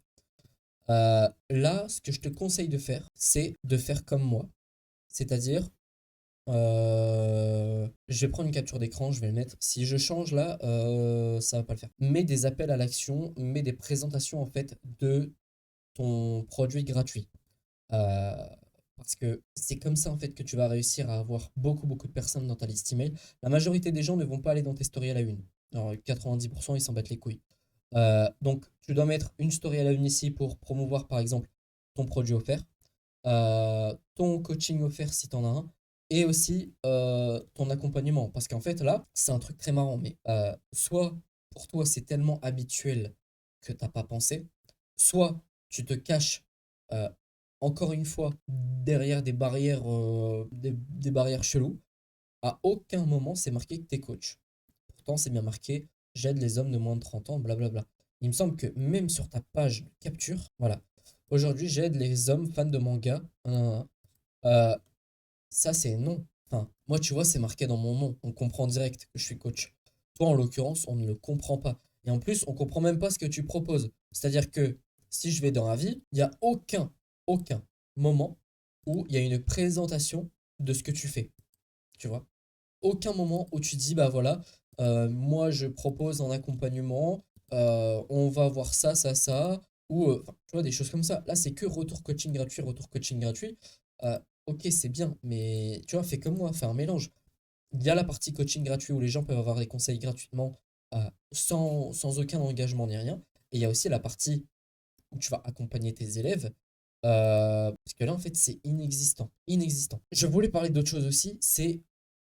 Là, ce que je te conseille de faire, c'est de faire comme moi. C'est-à-dire, je vais prendre une capture d'écran, je vais le mettre. Si je change là, ça va pas le faire. Mets des appels à l'action, mets des présentations en fait de ton produit gratuit. Euh, Parce que c'est comme ça en fait que tu vas réussir à avoir beaucoup beaucoup de personnes dans ta liste email. La majorité des gens ne vont pas aller dans tes stories à la une. Alors 90% ils s'en battent les couilles. Donc tu dois mettre une story à la une ici pour promouvoir par exemple ton produit offert, ton coaching offert si tu en as un, et aussi ton accompagnement. Parce qu'en fait là, c'est un truc très marrant, mais soit pour toi c'est tellement habituel que t'as pas pensé, soit tu te caches euh, encore une fois derrière des barrières cheloues. À aucun moment c'est marqué que tu es coach. Pourtant, c'est bien marqué j'aide les hommes de moins de 30 ans, blablabla. Il me semble que même sur ta page de capture, voilà. Aujourd'hui, j'aide les hommes fans de manga. Euh, Ça, c'est non. Enfin, moi, tu vois, c'est marqué dans mon nom. On comprend direct que je suis coach. Toi, en l'occurrence, on ne le comprend pas. Et en plus, on comprend même pas ce que tu proposes. C'est-à-dire que si je vais dans Avis, il n'y a aucun moment où il y a une présentation de ce que tu fais. Tu vois? Aucun moment où tu dis, bah voilà, moi je propose un accompagnement, on va voir ça, ça, ça, ou enfin, tu vois, des choses comme ça. Là, c'est que retour coaching gratuit, retour coaching gratuit. Ok, c'est bien, mais tu vois, fais comme moi, fais un mélange. Il y a la partie coaching gratuit où les gens peuvent avoir des conseils gratuitement, sans aucun engagement ni rien. Et il y a aussi la partie où tu vas accompagner tes élèves. Parce que là, en fait, c'est inexistant. Inexistant. Je voulais parler d'autre chose aussi, c'est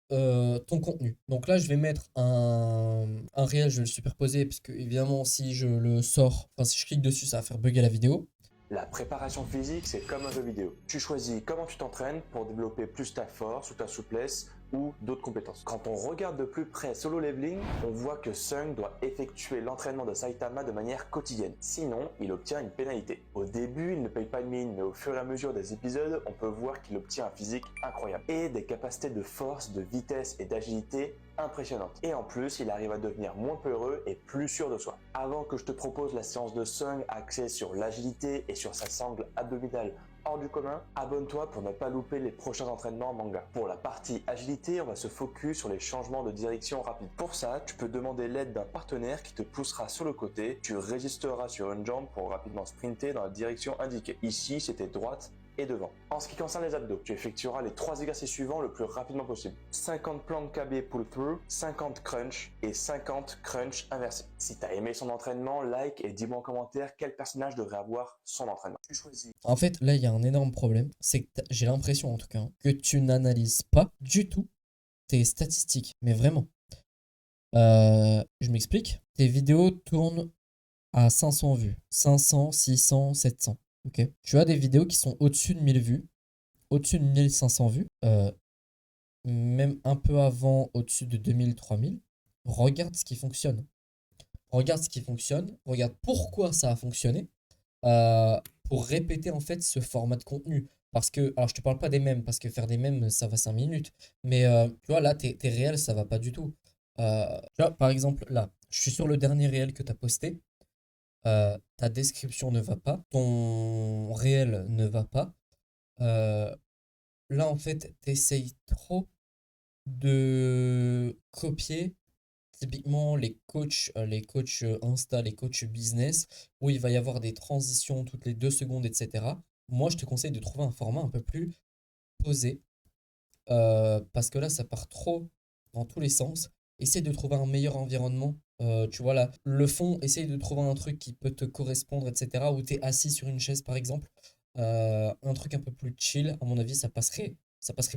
ton contenu. Donc là, je vais mettre un réel, je vais le superposer, parce que évidemment, si je le sors, enfin, si je clique dessus, ça va faire bugger la vidéo. La préparation physique, c'est comme un jeu vidéo. Tu choisis comment tu t'entraînes pour développer plus ta force ou ta souplesse ou d'autres compétences. Quand on regarde de plus près Solo Leveling, on voit que Sung doit effectuer l'entraînement de Saitama de manière quotidienne. Sinon, il obtient une pénalité. Au début, il ne paye pas de mine, mais au fur et à mesure des épisodes, on peut voir qu'il obtient un physique incroyable et des capacités de force, de vitesse et d'agilité impressionnantes. Et en plus, il arrive à devenir moins peureux et plus sûr de soi. Avant que je te propose la séance de Sung axée sur l'agilité et sur sa sangle abdominale hors du commun, abonne-toi pour ne pas louper les prochains entraînements en manga. Pour la partie agilité, on va se focus sur les changements de direction rapides. Pour ça, tu peux demander l'aide d'un partenaire qui te poussera sur le côté, tu résisteras sur une jambe pour rapidement sprinter dans la direction indiquée. Ici, c'était droite et devant. En ce qui concerne les abdos, tu effectueras les 3 exercices suivants le plus rapidement possible. 50 plank KB pull-through, 50 crunch et 50 crunch inversés. Si tu as aimé son entraînement, like et dis-moi en commentaire quel personnage devrait avoir son entraînement. Tu choisis. En fait, là, il y a un énorme problème. C'est que j'ai l'impression, en tout cas, hein, que tu n'analyses pas du tout tes statistiques. Mais vraiment. Je m'explique. Tes vidéos tournent à 500 vues. 500, 600, 700. Ok. Tu as des vidéos qui sont au-dessus de 1000 vues. Au-dessus de 1500 vues. Même un peu avant, au-dessus de 2000, 3000. Regarde ce qui fonctionne. Regarde ce qui fonctionne. Regarde pourquoi ça a fonctionné. Pour répéter en fait ce format de contenu. Parce que, alors je te parle pas des mèmes, parce que faire des mèmes, ça va 5 minutes. Mais tu vois, là, tes réels, ça va pas du tout. Tu vois, par exemple, là, je suis sur le dernier réel que tu as posté. Ta description ne va pas. Ton réel ne va pas. Euh, Là, en fait, tu essayes trop de copier typiquement les coachs Insta, les coachs business, où il va y avoir des transitions toutes les 2 secondes, etc. Moi, je te conseille de trouver un format un peu plus posé, parce que là, ça part trop dans tous les sens. Essaye de trouver un meilleur environnement. Tu vois là, le fond, essaye de trouver un truc qui peut te correspondre, etc. Où tu es assis sur une chaise, par exemple. Un truc un peu plus chill, à mon avis, ça passerait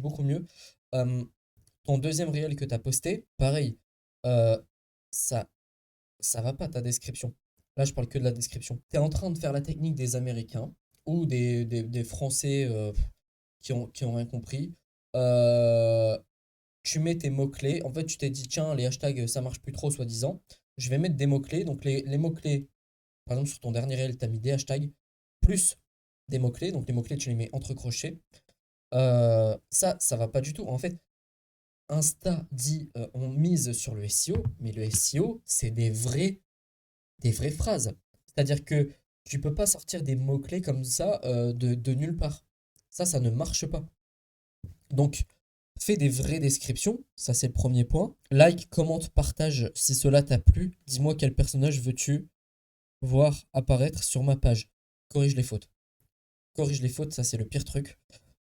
beaucoup mieux. Euh, Ton deuxième réel que tu as posté, pareil, euh, ça, ça va pas ta description. Là, je parle que de la description. Tu es en train de faire la technique des Américains ou des Français qui ont rien compris. Euh, Tu mets tes mots-clés. En fait, tu t'es dit, tiens, les hashtags, ça marche plus trop, soi-disant. Je vais mettre des mots-clés. Donc, les mots-clés, par exemple, sur ton dernier réel, tu as mis des hashtags plus des mots-clés. Donc, les mots-clés, tu les mets entre crochets. Ça va pas du tout. En fait, Insta dit on mise sur le SEO, mais le SEO, c'est des vraies phrases. C'est-à-dire que tu peux pas sortir des mots-clés comme ça de nulle part. Ça ne marche pas. Donc, fais des vraies descriptions, ça c'est le premier point. Like, commente, partage si cela t'a plu. Dis-moi quel personnage veux-tu voir apparaître sur ma page. Corrige les fautes. Corrige les fautes, ça c'est le pire truc.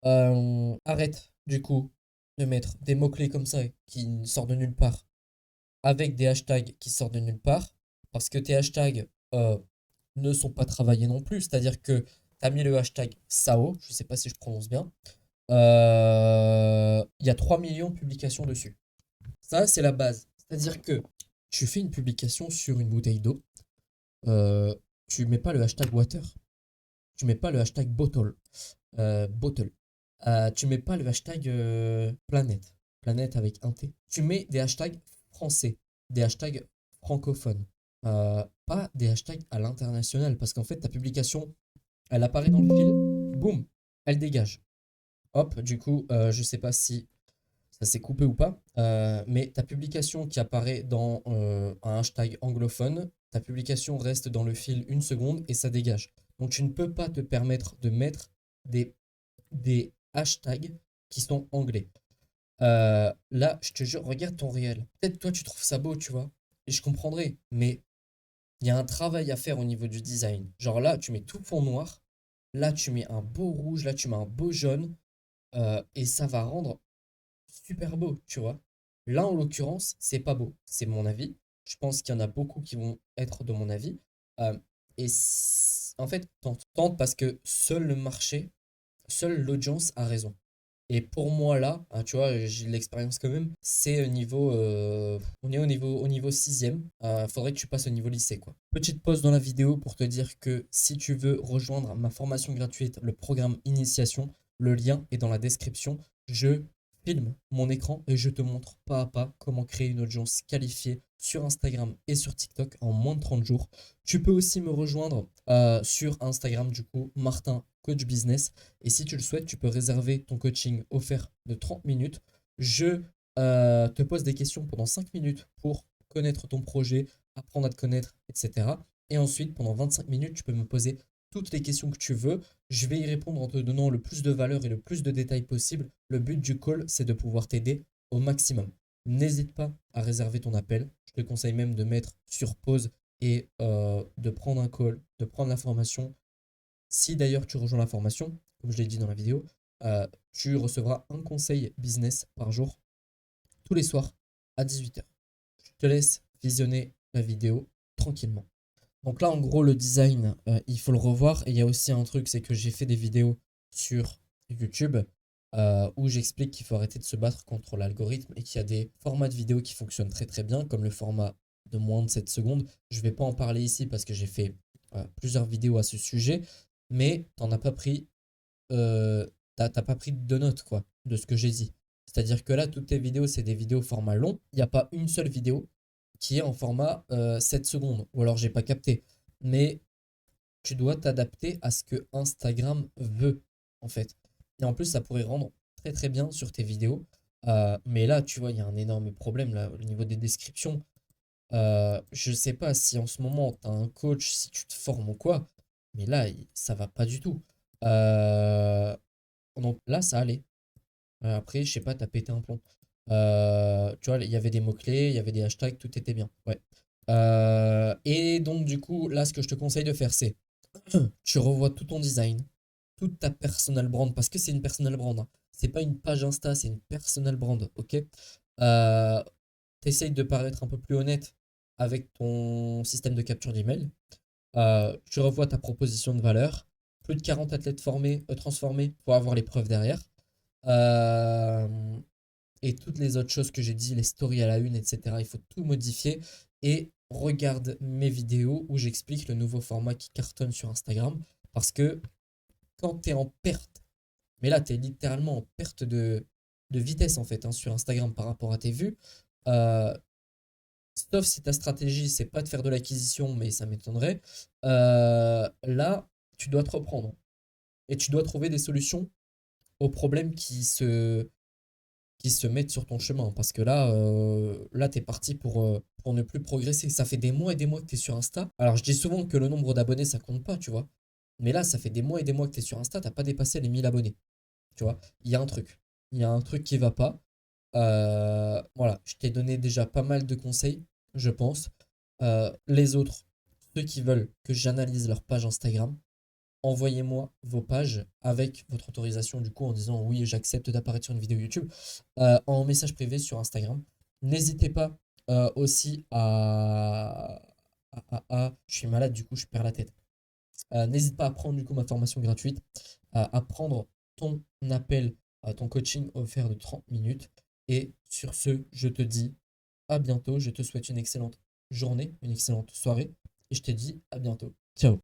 Arrête du coup de mettre des mots-clés comme ça qui sortent de nulle part avec des hashtags qui sortent de nulle part parce que tes hashtags ne sont pas travaillés non plus. C'est-à-dire que tu as mis le hashtag SAO, je ne sais pas si je prononce bien. Il y a 3 millions de publications dessus. Ça, c'est la base. C'est-à-dire que tu fais une publication sur une bouteille d'eau, tu mets pas le hashtag water, tu mets pas le hashtag bottle. Tu mets pas le hashtag planète, planète avec un T. Tu mets des hashtags français, des hashtags francophones, pas des hashtags à l'international, parce qu'en fait, ta publication, elle apparaît dans le fil, boum, elle dégage. Hop, du coup, je sais pas si ça s'est coupé ou pas, mais ta publication qui apparaît dans un hashtag anglophone, ta publication reste dans le fil 1 seconde et ça dégage. Donc tu ne peux pas te permettre de mettre des, des hashtags qui sont anglais. Là, je te jure, regarde ton réel. Peut-être toi, tu trouves ça beau, tu vois, et je comprendrais, mais il y a un travail à faire au niveau du design. Genre là, tu mets tout fond noir, là, tu mets un beau rouge, là, tu mets un beau jaune, et ça va rendre super beau, tu vois. Là, en l'occurrence, c'est pas beau. C'est mon avis. Je pense qu'il y en a beaucoup qui vont être de mon avis. Euh, en fait, tente parce que seul le marché, seule l'audience a raison. Et pour moi là, tu vois, j'ai de l'expérience quand même, c'est on est au niveau sixième. Faudrait que tu passes au niveau lycée, quoi. Petite pause dans la vidéo pour te dire que si tu veux rejoindre ma formation gratuite, le programme Initiation, le lien est dans la description. Je filme mon écran et je te montre pas à pas comment créer une audience qualifiée sur Instagram et sur TikTok en moins de 30 jours. Tu peux aussi me rejoindre sur Instagram, du coup, Martin Coach Business. Et si tu le souhaites, tu peux réserver ton coaching offert de 30 minutes. Je te pose des questions pendant 5 minutes pour connaître ton projet, apprendre à te connaître, etc. Et ensuite, pendant 25 minutes, tu peux me poser toutes les questions que tu veux. Je vais y répondre en te donnant le plus de valeur et le plus de détails possible. Le but du call, c'est de pouvoir t'aider au maximum. N'hésite pas à réserver ton appel. Je te conseille même de mettre sur pause et de prendre un call, de prendre la formation. Si d'ailleurs tu rejoins la formation, comme je l'ai dit dans la vidéo, tu recevras un conseil business par jour, tous les soirs à 18h. Je te laisse visionner la vidéo tranquillement. Donc là, en gros, le design, il faut le revoir. Et il y a aussi un truc, c'est que j'ai fait des vidéos sur YouTube où j'explique qu'il faut arrêter de se battre contre l'algorithme et qu'il y a des formats de vidéos qui fonctionnent très très bien, comme le format de moins de 7 secondes. Je ne vais pas en parler ici parce que j'ai fait plusieurs vidéos à ce sujet, mais t'en as pas pris, t'as pas pris de notes quoi, de ce que j'ai dit. C'est-à-dire que là, toutes tes vidéos, c'est des vidéos format long. Il n'y a pas une seule vidéo qui est en format 7 secondes. Ou alors, j'ai pas capté. Mais tu dois t'adapter à ce que Instagram veut, en fait. Et en plus, ça pourrait rendre très très bien sur tes vidéos. Mais là, tu vois, il y a un énorme problème là, au niveau des descriptions. Je sais pas si en ce moment, tu as un coach, si tu te formes ou quoi. Mais là, ça va pas du tout. Euh, donc là, ça allait. Après, je sais pas, t'as pété un plomb. Tu vois, il y avait des mots-clés, il y avait des hashtags, tout était bien. Ouais. Et donc, du coup, là, ce que je te conseille de faire, c'est tu revois tout ton design, toute ta personal brand, parce que c'est une personal brand, hein. C'est pas une page Insta, c'est une personal brand, ok? T'essayes de paraître un peu plus honnête avec ton système de capture d'email. Tu revois ta proposition de valeur. Plus de 40 athlètes formés, transformés, pour avoir les preuves derrière. Euh, et toutes les autres choses que j'ai dit, les stories à la une, etc. Il faut tout modifier. Et regarde mes vidéos où j'explique le nouveau format qui cartonne sur Instagram. Parce que quand tu es en perte, mais là, tu es littéralement en perte de vitesse en fait hein, sur Instagram par rapport à tes vues. Euh, Sauf si ta stratégie, c'est pas de faire de l'acquisition, mais ça m'étonnerait. Là, tu dois te reprendre. Et tu dois trouver des solutions aux problèmes qui se mettent sur ton chemin. Parce que là tu es parti pour ne plus progresser. Ça fait des mois et des mois que tu es sur Insta. Alors, je dis souvent que le nombre d'abonnés, ça compte pas, tu vois. Mais là, ça fait des mois et des mois que tu es sur Insta, t'as pas dépassé les 1000 abonnés. Tu vois, il y a un truc. Il y a un truc qui va pas. Voilà, je t'ai donné déjà pas mal de conseils, je pense. Les autres, ceux qui veulent que j'analyse leur page Instagram, envoyez-moi vos pages avec votre autorisation du coup en disant oui, j'accepte d'apparaître sur une vidéo YouTube en message privé sur Instagram. N'hésitez pas aussi je suis malade du coup, je perds la tête. N'hésite pas à prendre du coup ma formation gratuite, à prendre ton appel, ton coaching offert de 30 minutes. Et sur ce, je te dis à bientôt. Je te souhaite une excellente journée, une excellente soirée. Et je te dis à bientôt. Ciao.